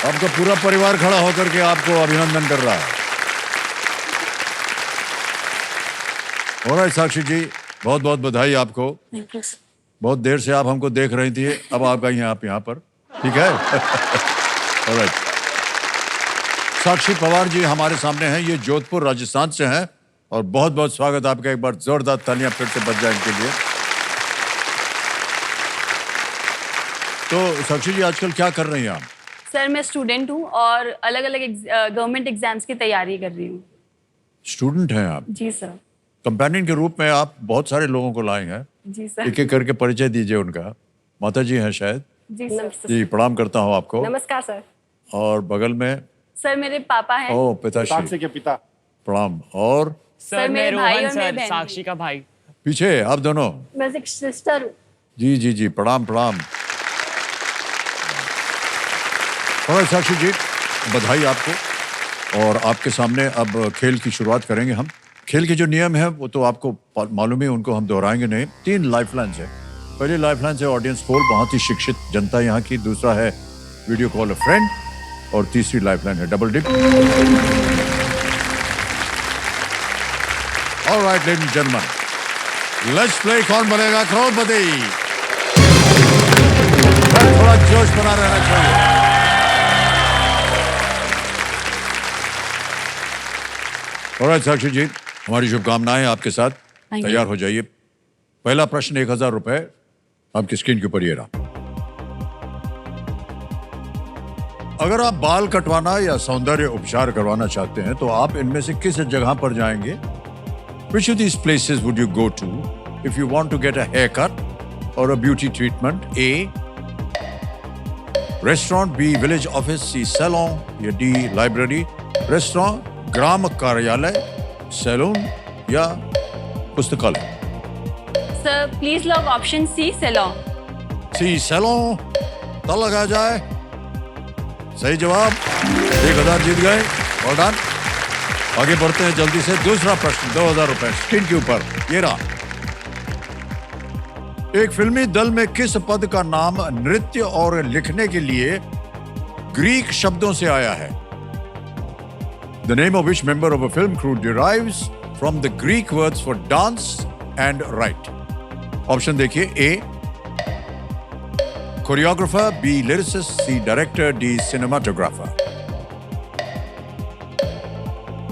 आपका पूरा परिवार खड़ा होकर के आपको अभिनंदन कर रहा है। ऑलराइट साक्षी जी, बहुत बहुत बधाई आपको। Thank you sir. बहुत देर से आप हमको देख रही थी, अब आप गई हैं आप यहाँ पर, ठीक है। ऑलराइट, साक्षी पवार जी हमारे सामने हैं, ये जोधपुर राजस्थान से हैं, और बहुत बहुत स्वागत आपका। एक बार जोरदार तालियां फिर से बज जाए इनके लिए। तो साक्षी जी आजकल क्या कर रही हैं आप? सर मैं स्टूडेंट हूँ और अलग अलग गवर्नमेंट एग्जाम्स की तैयारी कर रही हूँ। स्टूडेंट हैं आप? जी सर। कंपेनियन के रूप में आप बहुत सारे लोगों को लाए हैं। जी सर। एक एक करके परिचय दीजिए उनका। माता जी हैं शायद। जी सर। जी, प्रणाम करता हूँ आपको। नमस्कार सर। और बगल में सर मेरे पापा हैं। ओ पिताश्री के पिता। प्रणाम। और सर मेरे भाई और मेरी सर, बहन। साक्षी का भाई। पीछे आप दोनों। मैं एक सिस्टर हूँ। जी जी जी, प्रणाम प्रणाम। और साक्षी जी बधाई आपको। और आपके सामने अब खेल की शुरुआत करेंगे हम। खेल के जो नियम है वो तो आपको मालूम है, उनको हम दोहराएंगे नहीं। 3 लाइफलाइंस है। पहली लाइफलाइन है ऑडियंस पोल, बहुत ही शिक्षित जनता यहाँ की। दूसरा है वीडियो कॉल अ फ्रेंड, और तीसरी लाइफलाइन है double dip. Alright ladies and gentleman, let's play Kaun Banega करोड़पति। थोड़ा जोश बना रहना चाहिए। ऑलराइट साक्षी जी, हमारी शुभकामनाएं आपके साथ। तैयार हो जाइए। पहला प्रश्न 1000 रुपए आपकी स्क्रीन के ऊपर ये रहा। अगर आप बाल कटवाना या सौंदर्य उपचार करवाना चाहते हैं तो आप इनमें से किस जगह पर जाएंगे? Which of these places would you go to if you want to get a haircut or a beauty treatment? A, restaurant. B, village office. C, salon. या D, library. Restaurant, ग्राम कार्यालय, सैलून या पुस्तकालय? Sir please lock option C, salon. C, salon. तो लगा जाए। सही जवाब। 1000 जीत गए। Well done। आगे बढ़ते हैं जल्दी से। दूसरा प्रश्न 2000 रुपए स्क्रीन के ऊपर ये रहा। एक फिल्मी दल में किस पद का नाम नृत्य और लिखने के लिए ग्रीक शब्दों से आया है? The name of which member of a film crew derives from the Greek words for dance and write? Option देखिए। A, choreographer. B, lyricist. C, director. D, cinematographer.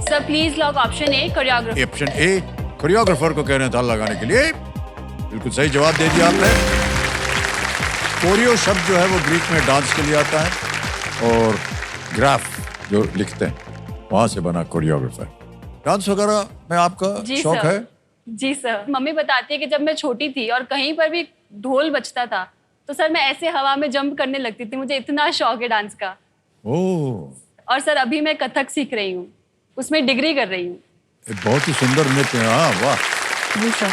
Sir please lock option A, choreographer. Option A, choreographer को कह रहे हैं ताल लगाने के लिए। बिल्कुल सही जवाब दे दिया आपने। कोरियो शब्द जो है वो ग्रीक में डांस के लिए आता है, और ग्राफ जो लिखते हैं वहां से बना कोरियोग्राफर। डांस वगैरह में आपका जी शौक सर। है? जी सर। मम्मी बताती है कि जब मैं छोटी थी और कहीं पर भी ढोल बजता था तो सर मैं ऐसे हवा में जंप करने लगती थी। मुझे इतना शौक है डांस का। ओह, और सर अभी मैं कथक सीख रही हूँ, उसमें डिग्री कर रही हूँ। ये बहुत ही सुंदर नृत्य है। हाँ, वाह। जी सर।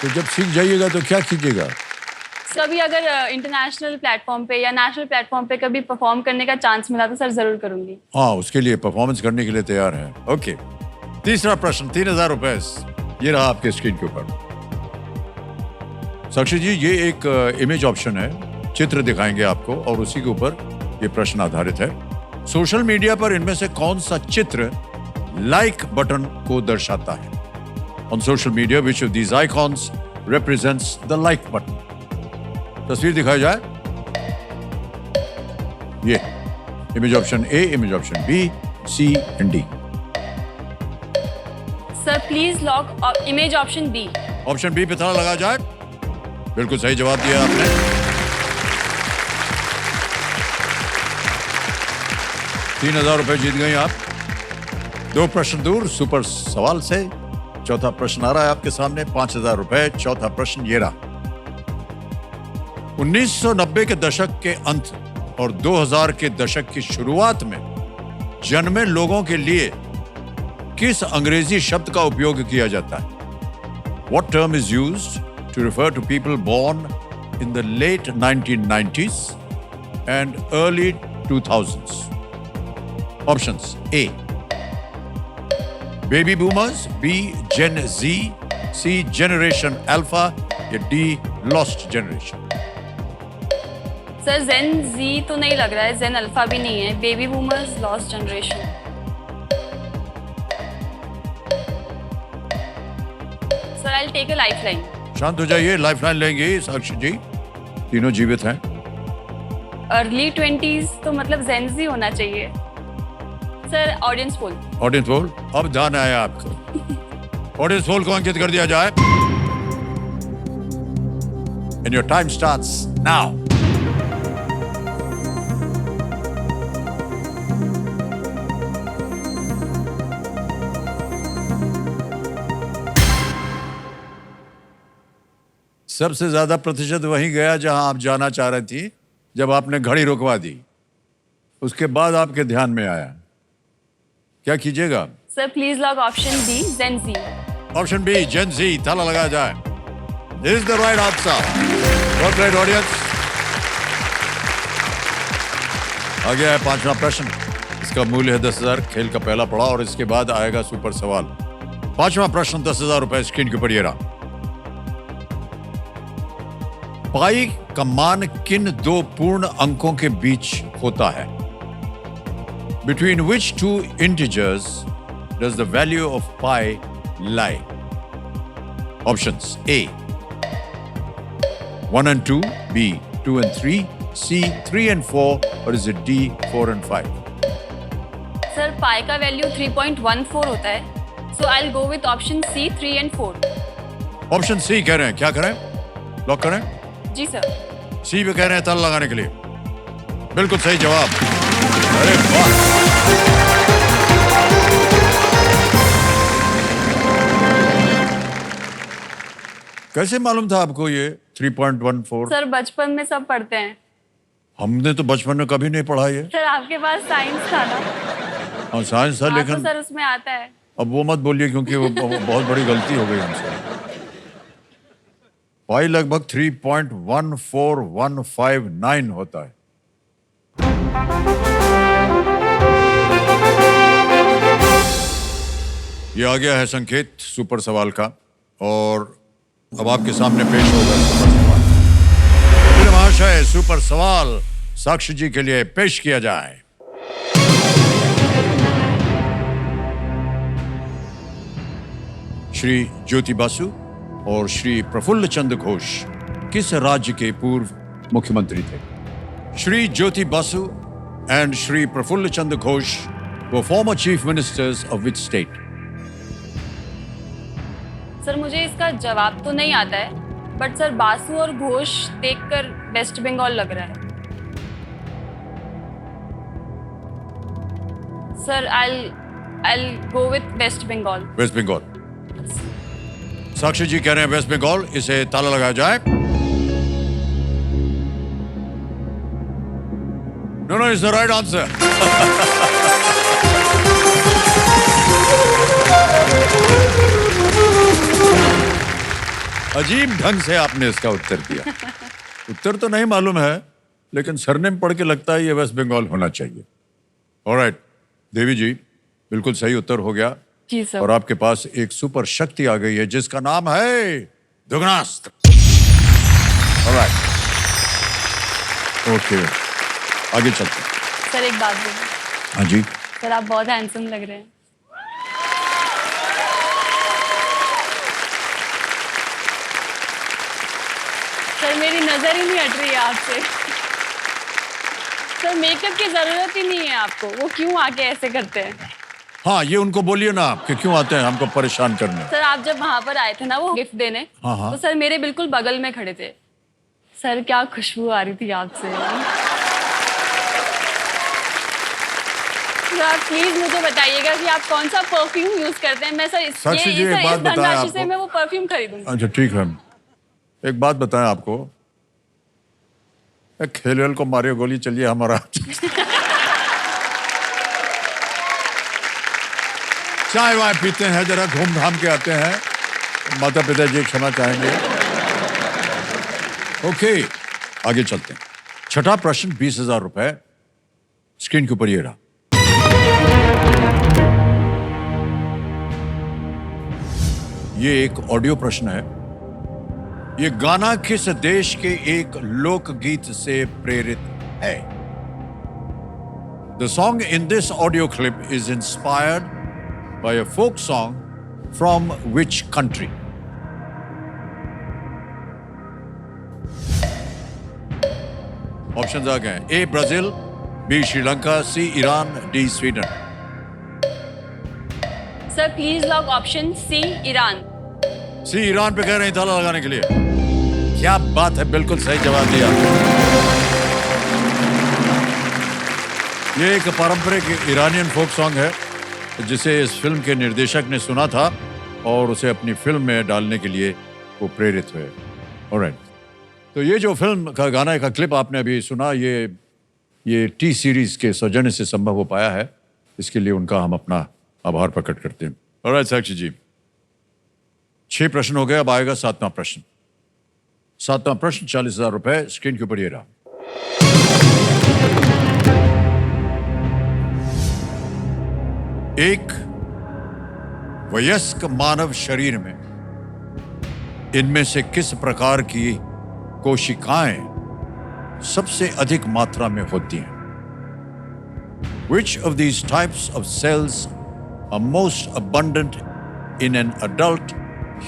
तो जब सीख जाइएगा तो क्या कीजिएगा? कभी अगर इंटरनेशनल प्लेटफॉर्म पे या नेशनल प्लेटफॉर्म पे कभी परफॉर्म करने का चांस मिला तो सर जरूर करूंगी। हाँ, उसके लिए परफॉर्मेंस करने के लिए तैयार हैं। ओके, तीसरा प्रश्न 3000 रुपए ये रहा आपके स्क्रीन के ऊपर। साक्षी जी, ये एक इमेज ऑप्शन है, चित्र दिखाएंगे आपको और उसी के ऊपर ये प्रश्न आधारित है। सोशल मीडिया पर इनमें से कौन सा चित्र लाइक बटन को दर्शाता है? On social media which of these icons represents the like button? तस्वीर दिखाई जाए। ये image option A, image option B, C and D. Sir please lock image option B. Option B पे ताला लगा जाए। बिल्कुल सही जवाब दिया आपने। ₹3000 जीत गए आप। 2 प्रश्न दूर सुपर सवाल से। चौथा प्रश्न आ रहा है आपके सामने, 5,000 रुपए। चौथा प्रश्न ये रहा। 1990 के दशक के अंत और 2000 के दशक की शुरुआत में जन्मे लोगों के लिए किस अंग्रेजी शब्द का उपयोग किया जाता है? What term is used to refer to people born in the late 1990s and early 2000s? Options: A, baby boomers, B, Gen Z, C, Generation Alpha, या D, Lost Generation. सर जेन जी तो नहीं लग रहा है, जेन अल्फा भी नहीं है, baby boomers, lost generation. Sir I will take a lifeline. शांत हो जाइए, लाइफलाइन लेंगे साक्षी जी। तीनों जीवित हैं। अर्ली 20s तो मतलब जेन जी होना चाहिए। Sir audience poll. ऑडियंस पोल, अब ध्यान आया आपको। ऑडियंस पोल को अंकित कर दिया जाए। And your time starts now. सबसे ज्यादा प्रतिशत वहीं गया जहां आप जाना चाह रही थी, जब आपने घड़ी रुकवा दी। उसके बाद आपके ध्यान में आया, क्या कीजिएगा? Sir please lock option B, Gen Z. Option B, Gen Z, ताला लगाया जाए। This is the right answer. What right audience? आ गया है 5वां प्रश्न। इसका मूल्य है 10,000। खेल का पहला पड़ाव और इसके बाद आएगा सुपर सवाल। 5वां प्रश्न, 10,000 रुपए स्क्रीन के ऊपर ये रहा। पाई का मान किन 2 पूर्ण अंकों के बीच होता है? Between which 2 integers does the value of pi lie? Options: A, 1 and 2, B, 2 and 3, C, 3 and 4, or is it D, 4 and 5? Sir pi का वैल्यू 3.14 होता है, so I will go with option C, 3 and 4। Option C कह रहे हैं, क्या करें? लॉक करें? जी सर। सी पे कह रहे हैं ताला लगाने के लिए। बिल्कुल सही जवाब। अरे वाह! कैसे मालूम था आपको ये 3.14? सर बचपन में सब पढ़ते हैं। हमने तो बचपन में कभी नहीं पढ़ा ये। सर आपके पास साइंस था ना? हाँ साइंस था, हाँ, लेकिन तो सर उसमें आता है। अब वो मत बोलिए क्योंकि वो बहुत बड़ी गलती हो गई हमसे। पाई लगभग 3.14159 होता है। ये आ गया है संकेत सुपर सवाल का और अब आपके सामने पेश होगा सुपर सवाल। मेरे महाशय, सुपर सवाल साक्षी जी के लिए पेश किया जाए। श्री ज्योति बासु और श्री प्रफुल्ल चंद्र घोष किस राज्य के पूर्व मुख्यमंत्री थे? Shri Jyoti Basu and Shri Prafulla Chandra Ghosh were former chief ministers of which state? Sir मुझे इसका जवाब तो नहीं आता है, बट सर बासु और घोष देखकर वेस्ट बंगाल लग रहा है। Sir I'll go with west Bengal. West Bengal. Sakshi ji कह रहे हैं वेस्ट बंगाल। इसे ताला लगाया जाए। No, it's the right answer. अजीब ढंग से आपने इसका उत्तर दिया। उत्तर तो नहीं मालूम है, लेकिन सरनेम पढ़ के लगता है ये वेस्ट बंगाल होना चाहिए। ऑलराइट देवी जी, बिल्कुल सही उत्तर हो गया। जी सर। और आपके पास एक सुपर शक्ति आ गई है जिसका नाम है दुगनास्त्र। ऑलराइट, ओके, आगे चलते हैं। सर एक बात बोलिए। हाँ जी। सर आप बहुत हैंडसम लग रहे हैं। सर मेरी नजर ही नहीं हट रही है आपसे। सर मेकअप की जरूरत ही नहीं है आपको, वो क्यों आके ऐसे करते हैं? हाँ, ये उनको बोलिए ना कि क्यों आते हैं हमको परेशान करने। सर आप जब वहां पर आए थे ना वो गिफ्ट देने, हाँ। तो सर मेरे बिल्कुल बगल में खड़े थे। सर क्या खुशबू आ रही थी आपसे। सर आप प्लीज मुझे बताइएगा कि आप कौन सा परफ्यूम यूज करते हैं। मैं सर साक्षी जी, एक बात इस बताएं धनराशि से आपको। मैं वो परफ्यूम खरीदूंगी। अच्छा ठीक है, एक बात बताएं आपको, खेल वेल को मारियो गोली, चलिए हमारा चाय वाय पीते हैं, जरा घूम घाम के आते हैं, माता पिता जी क्षमा चाहेंगे। ओके, आगे चलते हैं। छठा प्रश्न 20,000 रुपए, स्क्रीन के ऊपर ये रहा। ये एक ऑडियो प्रश्न है। ये गाना किस देश के एक लोकगीत से प्रेरित है? The song in this audio clip is inspired by a folk song from which country? Options आ गए। A Brazil, B Sri Lanka, C Iran, D Sweden. Sir please lock option C Iran. C Iran पे कह रहे हैं ताला लगाने के लिए। क्या बात है, बिल्कुल सही जवाब दिया। ये एक पारंपरिक ईरानियन फोक सॉन्ग है जिसे इस फिल्म के निर्देशक ने सुना था और उसे अपनी फिल्म में डालने के लिए वो प्रेरित हुए। ऑलराइट, तो ये जो फिल्म का गाना का क्लिप आपने अभी सुना, ये टी सीरीज के सौजन्य से संभव हो पाया है। इसके लिए उनका हम अपना आभार प्रकट करते हैं। ऑलराइट साक्षी जी, 6 प्रश्न हो गए, अब आएगा 7वां प्रश्न। 7वां प्रश्न 40,000 रुपए, स्क्रीन के ऊपर ये रहा। एक वयस्क मानव शरीर में इनमें से किस प्रकार की कोशिकाएं सबसे अधिक मात्रा में होती हैं? Which of these types of cells are most abundant in an adult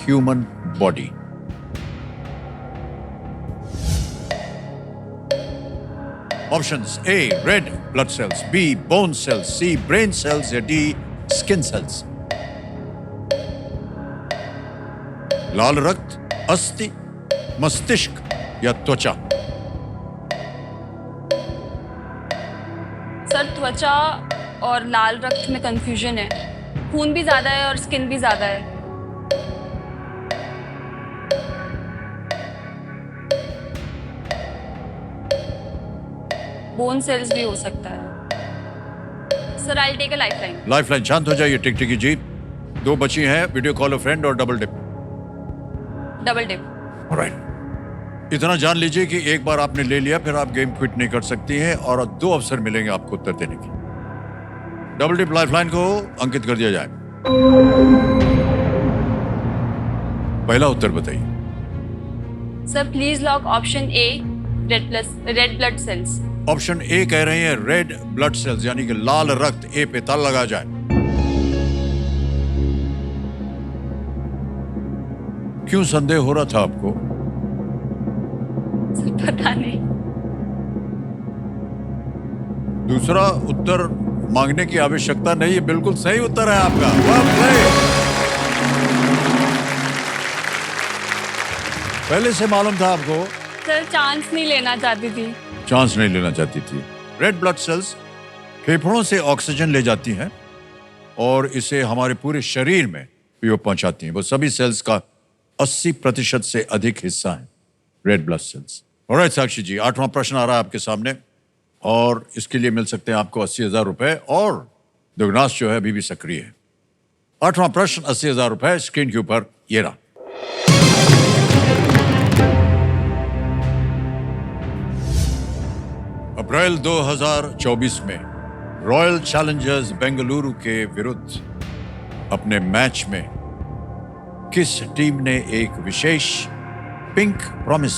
human body? Options: A, red blood cells, B, bone cells, C, brain cells, या D, skin cells. लाल रक्त, अस्थि, मस्तिष्क या त्वचा? सर त्वचा और लाल रक्त में कंफ्यूजन है। खून भी ज्यादा है और स्किन भी ज्यादा है। बोन सेल्स भी हो सकता है। Sir I take a lifeline. Lifeline, शांत हो जाइए टिकटिकी जी। 2 बची हैं, वीडियो कॉल अ फ्रेंड और double dip. Double dip. Alright, इतना जान लीजिए कि एक बार आपने ले लिया फिर आप गेम क्विट नहीं कर सकती हैं और 2 अवसर मिलेंगे आपको उत्तर देने के। डबल डिप लाइफलाइन को अंकित कर दिया जाए। पहला उत्तर बताइए। Sir please lock option A, red blood cells. Option A कह रहे हैं रेड ब्लड सेल्स, यानी कि लाल रक्त। ए पे ताला लगा जाए। क्यों संदेह हो रहा था आपको? सर पता नहीं। दूसरा उत्तर मांगने की आवश्यकता नहीं है, बिल्कुल सही उत्तर है आपका। Well played। पहले से मालूम था आपको? सर चांस नहीं लेना चाहती थी। चांस नहीं लेना चाहती थी। रेड ब्लड सेल्स फेफड़ों से ऑक्सीजन ले जाती हैं और इसे हमारे पूरे शरीर में भी वो पहुंचाती हैं। वो सभी सेल्स का 80% से अधिक हिस्सा है red blood cells. Alright Sakshi जी, 8वां प्रश्न आ रहा है आपके सामने और इसके लिए मिल सकते हैं आपको 80,000 रुपए और दुगनास जो है अभी भी सक्रिय है। 8वां प्रश्न 80,000 रुपए, स्क्रीन के ऊपर ये रहा। अप्रैल 2024 में रॉयल चैलेंजर्स बेंगलुरु के विरुद्ध अपने मैच में किस टीम ने एक विशेष पिंक प्रॉमिस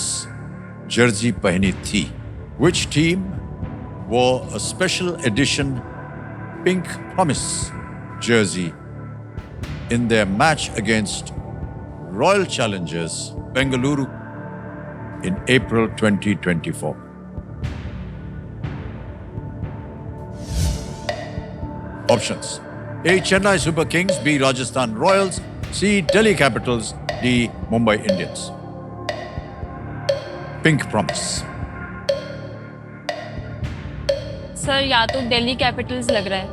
जर्सी पहनी थी? Which team wore a special edition pink promise jersey in their match against Royal Challengers Bengaluru in April 2024? Options: A, Chennai Super Kings, B, Rajasthan Royals, C, Delhi Capitals, D, Mumbai Indians. Pink Promise. Sir या तो दिल्ली कैपिटल्स लग रहा है।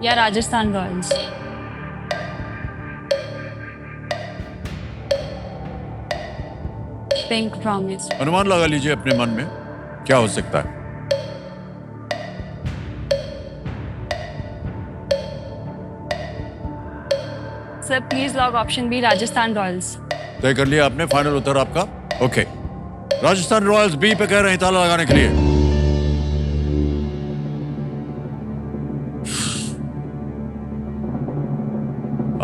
या राजस्थान रॉयल्स। Pink promise. अनुमान लगा लीजिए अपने मन में क्या हो सकता है। Sir please lock option B, Rajasthan Royals. तय कर लिया आपने, फाइनल उत्तर आपका? ओके, राजस्थान रॉयल्स बी पे कह रहे हैं ताला लगाने के लिए।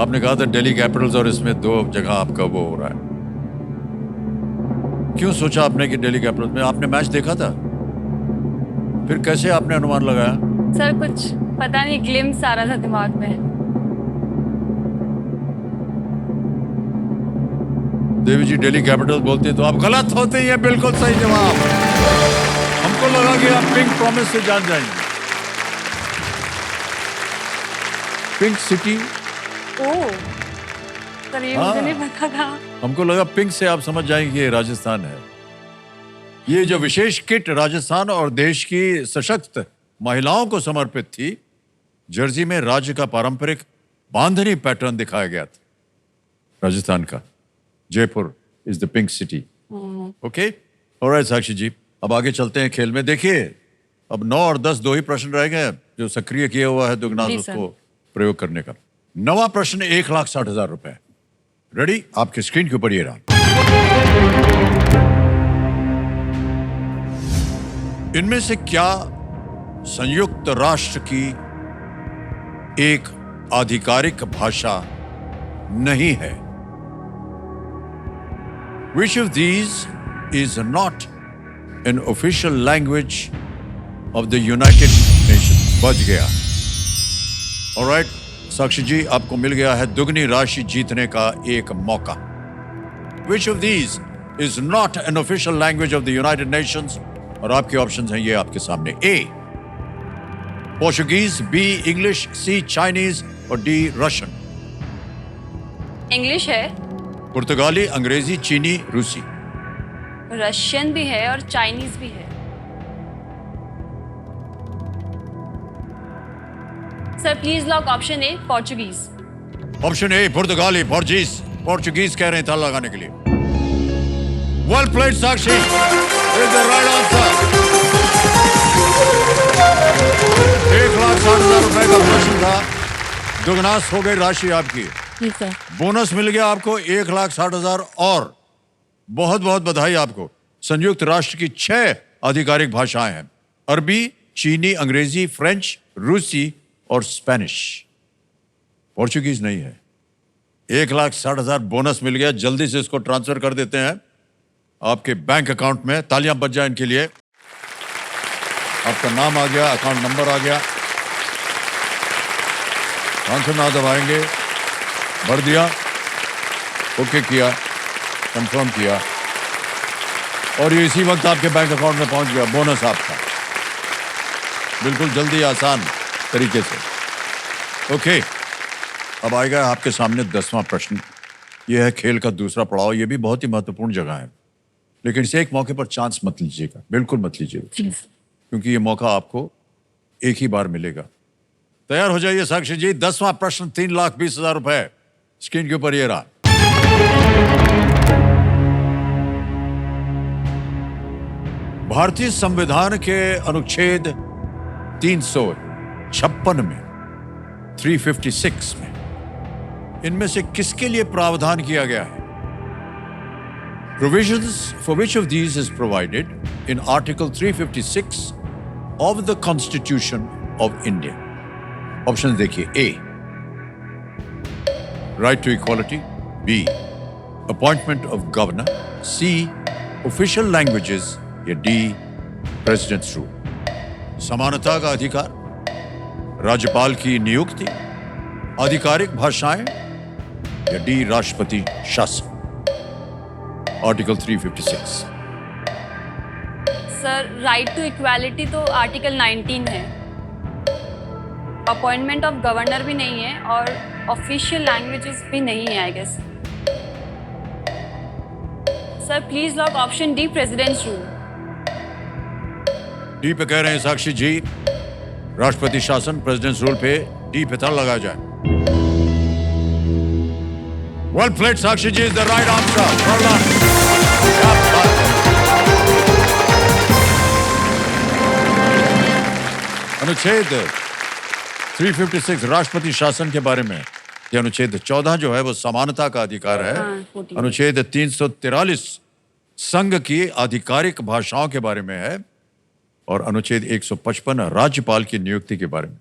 आपने कहा था दिल्ली कैपिटल्स और इसमें दो जगह आपका वो हो रहा है। क्यों सोचा आपने कि दिल्ली कैपिटल्स में? आपने मैच देखा था? फिर कैसे आपने अनुमान लगाया? सर कुछ पता नहीं, ग्लिम्स आ रहा था दिमाग में। देवी जी दिल्ली कैपिटल्स बोलते तो आप गलत होते हैं, बिल्कुल सही जवाब। हमको लगा कि आप पिंक प्रॉमिस से जान जाएंगे। पिंक सिटी, ओह सर ये मुझे नहीं पता था। हमको लगा पिंक से आप समझ जाएंगे कि ये राजस्थान है। ये जो विशेष किट राजस्थान और देश की सशक्त महिलाओं को समर्पित थी, जर्सी में राज्य का पारंपरिक बांधनी पैटर्न दिखाया गया था। राजस्थान का Jaipur is the pink city. Okay, alright Sakshi ji, अब आगे चलते हैं खेल में। देखिए अब 9 और 10 दो ही प्रश्न रह गए हैं जो सक्रिय किया हुआ है दुगनास, जी सर। उसको प्रयोग करने का। नवा प्रश्न 1,60,000 रुपए। रेडी? आपके स्क्रीन के ऊपर ये रहा। इनमें से क्या संयुक्त राष्ट्र की एक आधिकारिक भाषा नहीं है? Which of these is not an official language of the United Nations? बच गया। Alright, साक्षी जी आपको मिल गया है दुगनी राशि जीतने का एक मौका। Which of these is not an official language of the United Nations? और आपके ऑप्शंस हैं ये आपके सामने। A, Portuguese, B, English, C, Chinese और D, रशियन। इंग्लिश है, पुर्तगाली, अंग्रेजी, चीनी, रूसी। रशियन भी है और चाइनीज भी है। Sir please lock option A, Portuguese. Option A पुर्तगाली, पोर्चुगीज कह रहे हैं ताला लगाने के लिए। Well played Sakshi, is the right answer. 1,60,000 रुपए का प्रश्न था, दुगनास हो गई राशि आपकी। ठीक है। बोनस मिल गया आपको 1,60,000 और बहुत बहुत बधाई आपको। संयुक्त राष्ट्र की 6 आधिकारिक भाषाएं हैं, अरबी, चीनी, अंग्रेजी, फ्रेंच, रूसी और स्पेनिश। पोर्चुगीज नहीं है। 1,60,000 बोनस मिल गया, जल्दी से इसको ट्रांसफर कर देते हैं आपके बैंक अकाउंट में। तालियां बज जाए इनके लिए। आपका नाम आ गया, अकाउंट नंबर आ गया, आंसर ना दबाएंगे, भर दिया, ओके किया, कंफर्म किया और ये इसी वक्त आपके बैंक अकाउंट में पहुंच गया बोनस आपका, बिल्कुल जल्दी आसान तरीके से। ओके, अब आएगा आपके सामने 10वां प्रश्न। यह है खेल का दूसरा पड़ाव। यह भी बहुत ही महत्वपूर्ण जगह है, लेकिन इसे एक मौके पर चांस मत लीजिएगा, बिल्कुल मत लीजिएगा, क्योंकि यह मौका आपको एक ही बार मिलेगा। तैयार हो जाइए साक्षी जी। 10वां प्रश्न 3,20,000 रुपए स्क्रीन के ऊपर ये रहा। भारतीय संविधान के अनुच्छेद 356 में, 356 में इनमें से किसके लिए प्रावधान किया गया है? Provisions for which of these is provided in Article 356 of the Constitution of India? Option देखिए। A, right to equality, B, appointment of governor, C, official languages या D, president's rule। समानता का अधिकार, राज्यपाल की नियुक्ति, आधिकारिक भाषाएं या D, राष्ट्रपति शासन। Article 356। Sir right to equality तो आर्टिकल 19 है, अपॉइंटमेंट ऑफ गवर्नर भी नहीं है और ऑफिशियल लैंग्वेजेस भी नहीं है I guess. Sir please lock option D, president's rule. D पे कह रहे हैं साक्षी जी। राष्ट्रपति शासन, प्रेसिडेंट्स रूल पे डी पे ताला लगाया जाए। Well played, Sakshi ji is the right answer. Well done. क्या बात है। अनुच्छेद 356 राष्ट्रपति शासन के बारे में, ये अनुच्छेद 14 जो है वो समानता का अधिकार है। हाँ, 14। अनुच्छेद 343 संघ की आधिकारिक भाषाओं के बारे में है और अनुच्छेद 155 राज्यपाल की नियुक्ति के बारे में।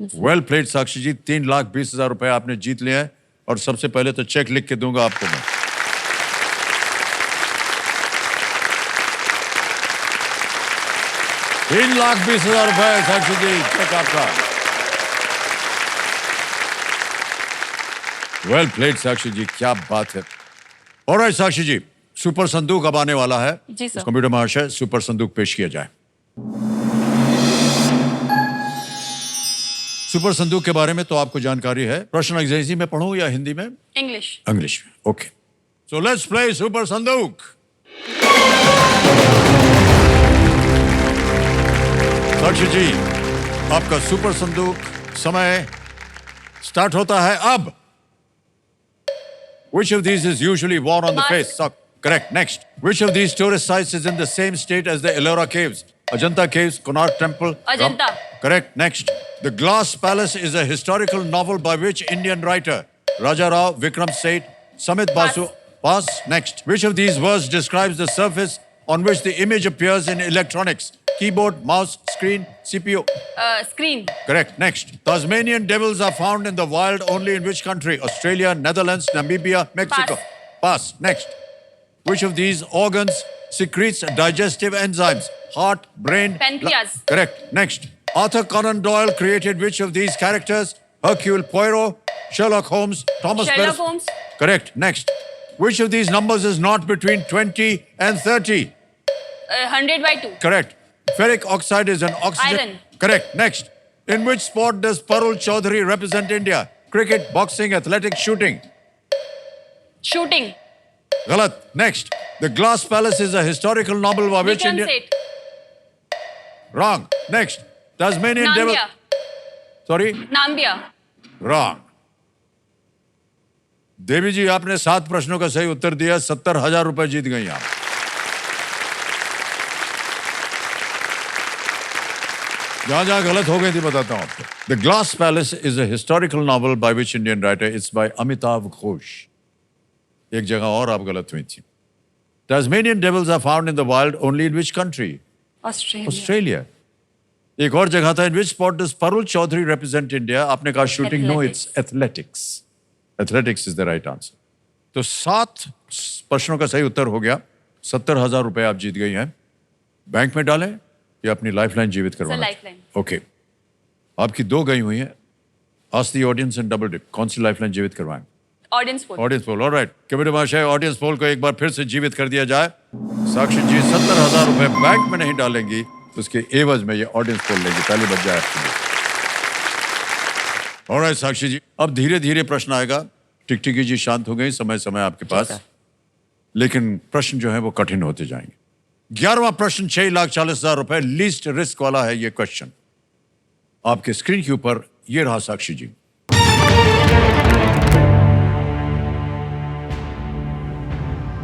वेल प्लेड साक्षी जी, 3,20,000 रुपए आपने जीत लिए हैं और सबसे पहले तो चेक लिख के दूंगा आपको मैं। ₹3,20,000 साक्षी जी, चेक आपका। वेल प्लेड साक्षी जी, क्या बात है। ऑलराइट साक्षी जी, सुपर संदूक अब आने वाला है। जी सर। कंप्यूटर महाशय, सुपर संदूक पेश किया जाए। सुपर संदूक के बारे में तो आपको जानकारी है। प्रश्न अंग्रेजी में पढ़ूं या हिंदी में? इंग्लिश। इंग्लिश में, okay. So let's play super संदूक। साक्षी जी, आपका सुपर संदूक समय स्टार्ट होता है अब। Which of these is usually worn on the Mask. face? Correct. Next. Which of these tourist sites is in the same state as the Ellora Caves? Ajanta Caves, Konark Temple. Ajanta. Correct. Next. The Glass Palace is a historical novel by which Indian writer? Raja Rao, Vikram Seth, Samit Basu. Pass. Next. Which of these words describes the surface on which the image appears in electronics? Keyboard, mouse, screen, CPU. Screen. Correct. Next. Tasmanian devils are found in the wild only in which country? Australia, Netherlands, Namibia, Mexico. Pass. Next. Which of these organs secretes digestive enzymes? Heart, brain. Pancreas. Correct. Next. Arthur Conan Doyle created which of these characters? Hercule Poirot, Sherlock Holmes, Thomas Sherlock Percy. Holmes। Correct. Next. Which of these numbers is not between 20 and 30? 100/2। Correct. Ferric oxide is an oxygen. Iron. Correct. Next. In which sport does Parul Chaudhary represent India? Cricket, boxing, athletics, shooting. Shooting. Galat. Next. The Glass Palace is a historical novel by which Vikram Indian... सेठ। Wrong. Next. Tasmanian devil... Namibia. Sorry? Namibia. Wrong. देवी जी, आपने 7 प्रश्नों का सही उत्तर दिया। 70,000 रुपए जीत गई आप। जहां जहां गलत हो गई थी बताता हूं आपको। The glass palace is a historical novel by which Indian writer, it's by Amitabh Ghosh. एक जगह और आप गलत हुई थी। Tasmanian devils are found in the wild only in which country? Australia. Australia. एक और जगह था, in which sport does Parul Chaudhary represent India? आपने कहा shooting, no, it's athletics. Athletics is the right answer. तो 7 प्रश्नों का सही उत्तर हो गया। 70,000 रुपए आप जीत गई हैं। बैंक में डालें या अपनी लाइफलाइन जीवित करवाना? लाइफलाइन। ओके। आपकी 2 गई हुई हैं। Ask the audience and double dip, कौन सी लाइफलाइन जीवित करवाएं? Audience poll. Audience poll. Alright. Committee महाशय, ऑडियंस पोल को एक बार फिर से जीवित कर दिया जाए। साक्षी जी 70,000 रुपए बैंक में नहीं डालेंगी, उसके एवज में ये ऑडियंस पोल लेंगी। ताली बज जाए आपके लिए। ऑलराइट साक्षी जी, अब धीरे धीरे प्रश्न आएगा। टिकटिकी जी शांत हो गई, समय समय आपके पास, लेकिन प्रश्न जो है वो कठिन होते जाएंगे। 11वां प्रश्न 6,40,000 रुपए, लीस्ट रिस्क वाला है ये क्वेश्चन। आपके स्क्रीन के ऊपर ये रहा साक्षी जी।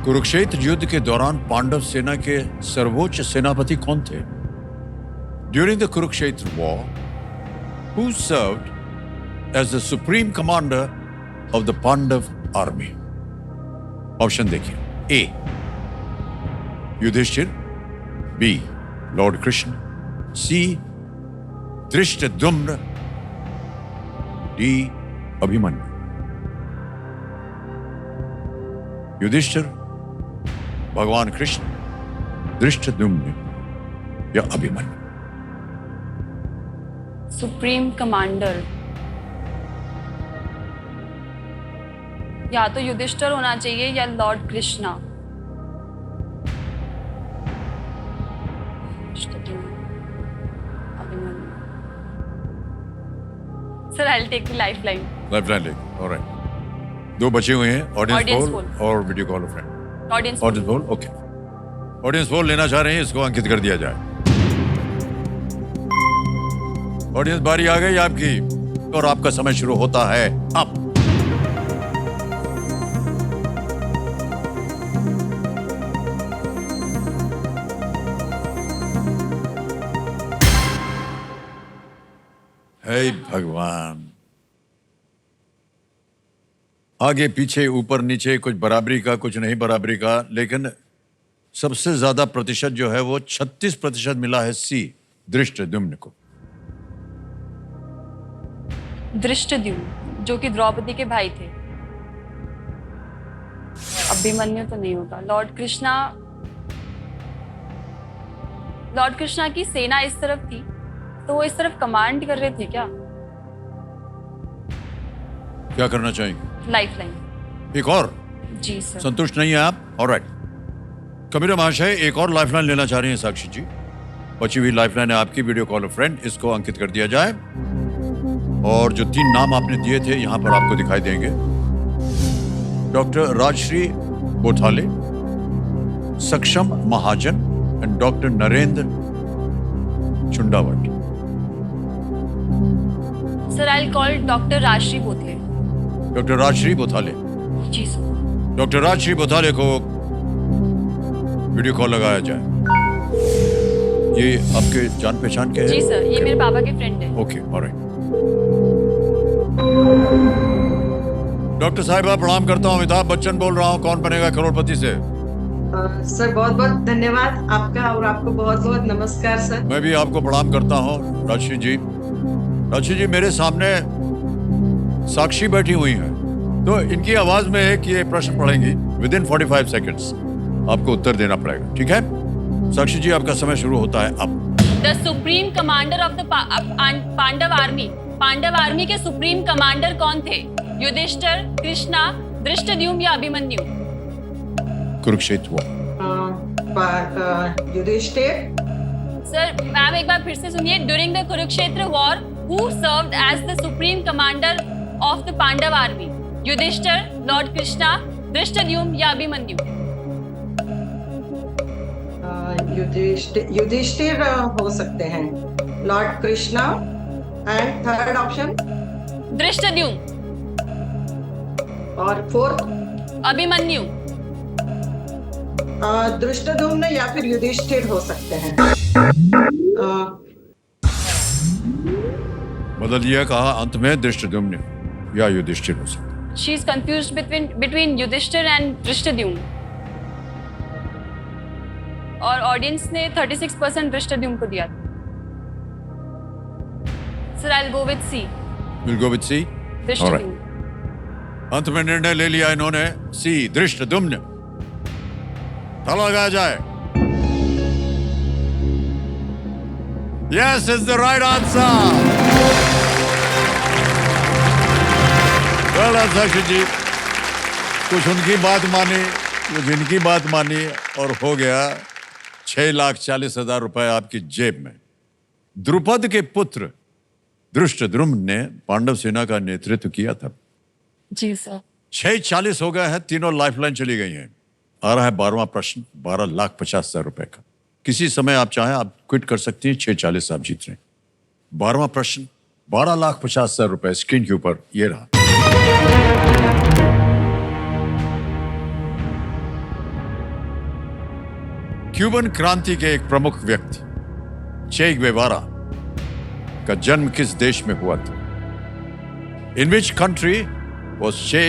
कुरुक्षेत्र युद्ध के दौरान पांडव सेना के सर्वोच्च सेनापति कौन थे? During the Kurukshetra war, who served as the supreme commander of the Pandava army? Option देखिए। A Yudhishthira, B lord Krishna, C Dhrishtadyumna, D Abhimanyu. Yudhishthira, भगवान कृष्ण, धृष्टद्युम्न या अभिमन्यु? सुप्रीम कमांडर या तो युधिष्ठिर होना चाहिए या lord Krishna. Sir I will take the lifeline. Lifeline लेके। ऑलराइट। 2 बचे हुए हैं, ऑडियंस Audience पोल poll। और video call friend. Audience audience poll, okay. Audience poll लेना चाह रहे हैं, इसको अंकित कर दिया जाए। ऑडियंस बारी आ गई आपकी। और आपका समय शुरू होता है अब। हे भगवान, आगे पीछे ऊपर नीचे, कुछ बराबरी का कुछ नहीं बराबरी का, लेकिन सबसे ज्यादा प्रतिशत जो है वो 36% मिला है सी, दृष्टद्युम्न को। दृष्टद्युम्न, जो कि द्रौपदी के भाई थे। अभिमन्यु तो नहीं होगा। लॉर्ड कृष्णा की सेना इस तरफ थी, तो वो इस तरफ कमांड कर रहे थे क्या? क्या करना चाहेंगे? लाइफलाइन। एक और? जी सर। संतुष्ट नहीं है आप? ऑलराइट। कबीर महाशय एक और लाइफलाइन लेना चाह रही हैं साक्षी जी। बची हुई लाइफलाइन है आपकी, वीडियो कॉल फ्रेंड, इसको अंकित कर दिया जाए। और जो 3 नाम आपने दिए थे यहां पर आपको दिखाई देंगे। Doctor Rajshree Bothale, Saksham Mahajan and doctor Narendra Chundawat. Sir I call doctor Rajshree Bothale. Doctor Rajshree Bothale. जी सर। डॉक्टर राजश्री बोथाले को वीडियो कॉल लगाया जाए। ये आपके जान पहचान के हैं? जी सर, ये मेरे पापा के फ्रेंड है। Okay, alright. डॉक्टर साहिबा प्रणाम करता हूँ, अमिताभ बच्चन बोल रहा हूँ, कौन बनेगा करोड़पति से। सर बहुत बहुत धन्यवाद आपका, और आपको बहुत बहुत नमस्कार सर। मैं भी आपको प्रणाम करता हूँ राजश्री जी। राजश्री जी, मेरे सामने साक्षी बैठी हुई है, तो इनकी आवाज में एक ये प्रश्न पढ़ेंगी, विद इन 45 सेकेंड्स आपको उत्तर देना पड़ेगा, ठीक है? साक्षी जी आपका समय शुरू होता है अब। The supreme commander of the Pandava army के सुप्रीम कमांडर कौन थे? युधिष्ठिर, कृष्णा, दृष्टद्युम्न या अभिमन्यु? कुरुक्षेत्र। युधिष्ठिर। सर मैम एक बार फिर से सुनिए। During the Kurukshetra war who served as the supreme commander of the Pandava army? Yudhishthira, lord Krishna, Dhrishtadyumna या अभिमन्यु? युधिष्ठिर हो सकते हैं, lord Krishna, and third option Dhrishtadyumna, और फोर्थ अभिमन्यु। दृष्टद्युम्न या फिर युधिष्ठिर हो सकते हैं। बदल दिया, कहा अंत में दृष्टद्युम्न या युधिष्ठिर हो सकता है। She is confused between Yudhishthira and Dhrishtadyumna, और ऑडियंस ने 36% दृष्टद्युम्न को दिया था। Sir I will go with C. Will go with C. Dhrishtadyumna. अंत में निर्णय ले लिया इन्होंने, सी, दृष्टद्युम्न। ताला लगाया जाए। Yes is the right answer. Well done, साक्षी जी। कुछ उनकी बात मानी, कुछ इनकी बात मानी, और हो गया 6,40,000 रुपए आपकी जेब में। द्रुपद के पुत्र दृष्टद्युम्न ने पांडव सेना का नेतृत्व किया था। जी सर। 6:40 हो गए हैं, तीनों लाइफलाइन चली गई हैं। आ रहा है 12वां प्रश्न, 12,50,000 रुपए का। किसी समय आप चाहें आप क्विट कर सकती हैं, 6:40 आप जीत रहे हैं। 12वां प्रश्न, 12,50,000 रुपए स्क्रीन के ऊपर ये रहा। क्यूबन क्रांति के एक प्रमुख व्यक्ति चे गुएवारा का जन्म किस देश में हुआ था? In which country was Che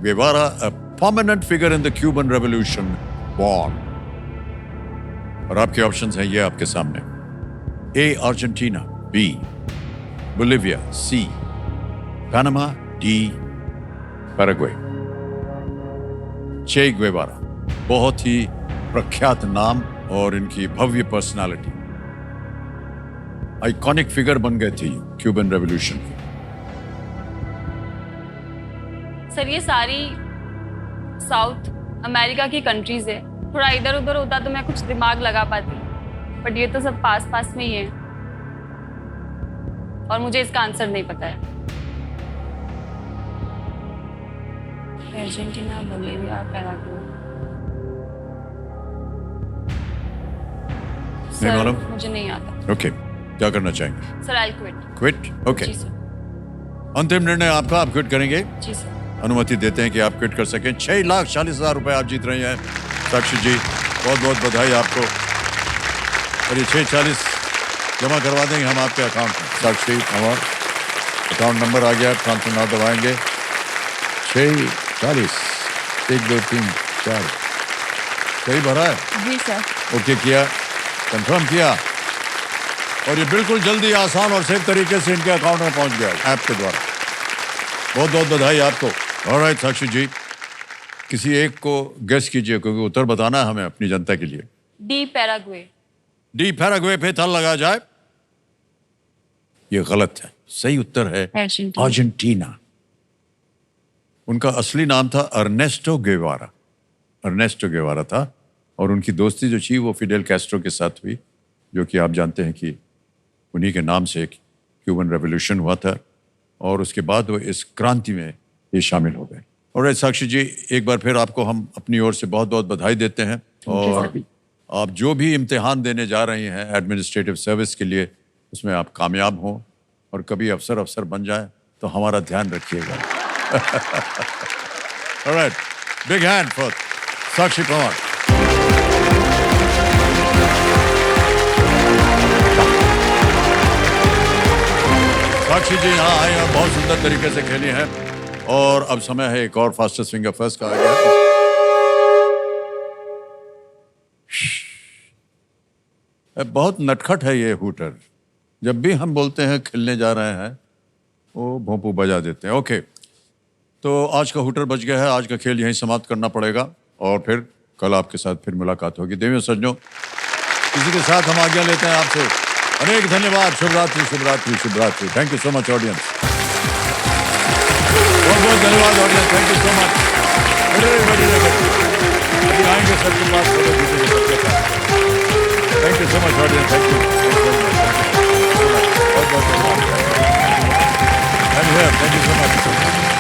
Guevara a prominent figure in the Cuban Revolution born? और आपके ऑप्शंस हैं ये आपके सामने। A. Argentina, B. Bolivia, C. Panama, D. Paraguay. चे गुएवारा बहुत ही प्रख्यात नाम और इनकी भव्य पर्सनालिटी, आइकॉनिक फिगर बन गए थे क्यूबन रेवोल्यूशन की। सर ये सारी साउथ अमेरिका की कंट्रीज है, थोड़ा इधर उधर होता तो मैं कुछ दिमाग लगा पाती, बट ये तो सब पास पास में ही है और मुझे इसका आंसर नहीं पता है। Argentina, Bolivia, Paraguay. नहीं मालूम? मुझे नहीं आता। ओके, क्या करना चाहेंगे? Sir I quit. Quit? Okay. जी सर। अंतिम निर्णय आपका, आप क्विट करेंगे? जी सर। अनुमति देते हैं कि आप क्विट कर सकें। 6,40,000 रुपए आप जीत रही हैं साक्षी जी, बहुत बहुत बधाई आपको। और ये 6,40 जमा करवा देंगे हम आपके अकाउंट में। साक्षी, हमारा अकाउंट नंबर आ गया, ट्रांसफर नाउ दबाएंगे। 6,40 1 2 3 4 सही भरा है? जी सर। ओके किया, कंफर्म किया, और ये बिल्कुल जल्दी, आसान और सेफ तरीके से इनके अकाउंट में पहुंच गया ऐप के द्वारा। बहुत बहुत बधाई आपको। ऑलराइट साक्षी जी, किसी एक को गेस कीजिए, क्योंकि उत्तर बताना है हमें अपनी जनता के लिए। D Paraguay. डी पैराग्वे पे थल लगा जाए। ये गलत है, सही उत्तर है अर्जेंटीना। अर्जेंटीना। उनका असली नाम था अर्नेस्टो गेवारा। अर्नेस्टो गेवारा था, और उनकी दोस्ती जो थी वो फिडेल कैस्ट्रो के साथ हुई, जो कि आप जानते हैं कि उन्हीं के नाम से क्यूबन रेवोल्यूशन हुआ था, और उसके बाद वो इस क्रांति में ये शामिल हो गए। और साक्षी जी, एक बार फिर आपको हम अपनी ओर से बहुत बहुत बधाई देते हैं, और आप जो भी इम्तिहान देने जा रही हैं एडमिनिस्ट्रेटिव सर्विस के लिए, उसमें आप कामयाब हों, और कभी अफसर बन जाए तो हमारा ध्यान रखिएगा। ऑलराइट, बिग हैंड फॉर साक्षी पवार। साक्षी जी यहाँ आए और बहुत सुंदर तरीके से खेली हैं, और अब समय है एक और फास्टेस्ट फिंगर फर्स्ट का आ गया। बहुत नटखट है ये हूटर, जब भी हम बोलते हैं खेलने जा रहे हैं वो भोंपू बजा देते हैं। ओके, तो आज का हूटर बज गया है, आज का खेल यहीं समाप्त करना पड़ेगा, और फिर कल आपके साथ फिर मुलाकात होगी। देवियों सज्जनों, इसी के साथ हम आज्ञा लेते हैं आपसे। अनेक धन्यवाद। शुभ रात्रि, शुभ रात्रि, शुभ रात्रि। Thank you so much audience. बहुत बहुत धन्यवाद audience, thank you so much. आएंगे सबके पास। Thank you so much audience, thank you. बहुत बहुत धन्यवाद। Thank you so much.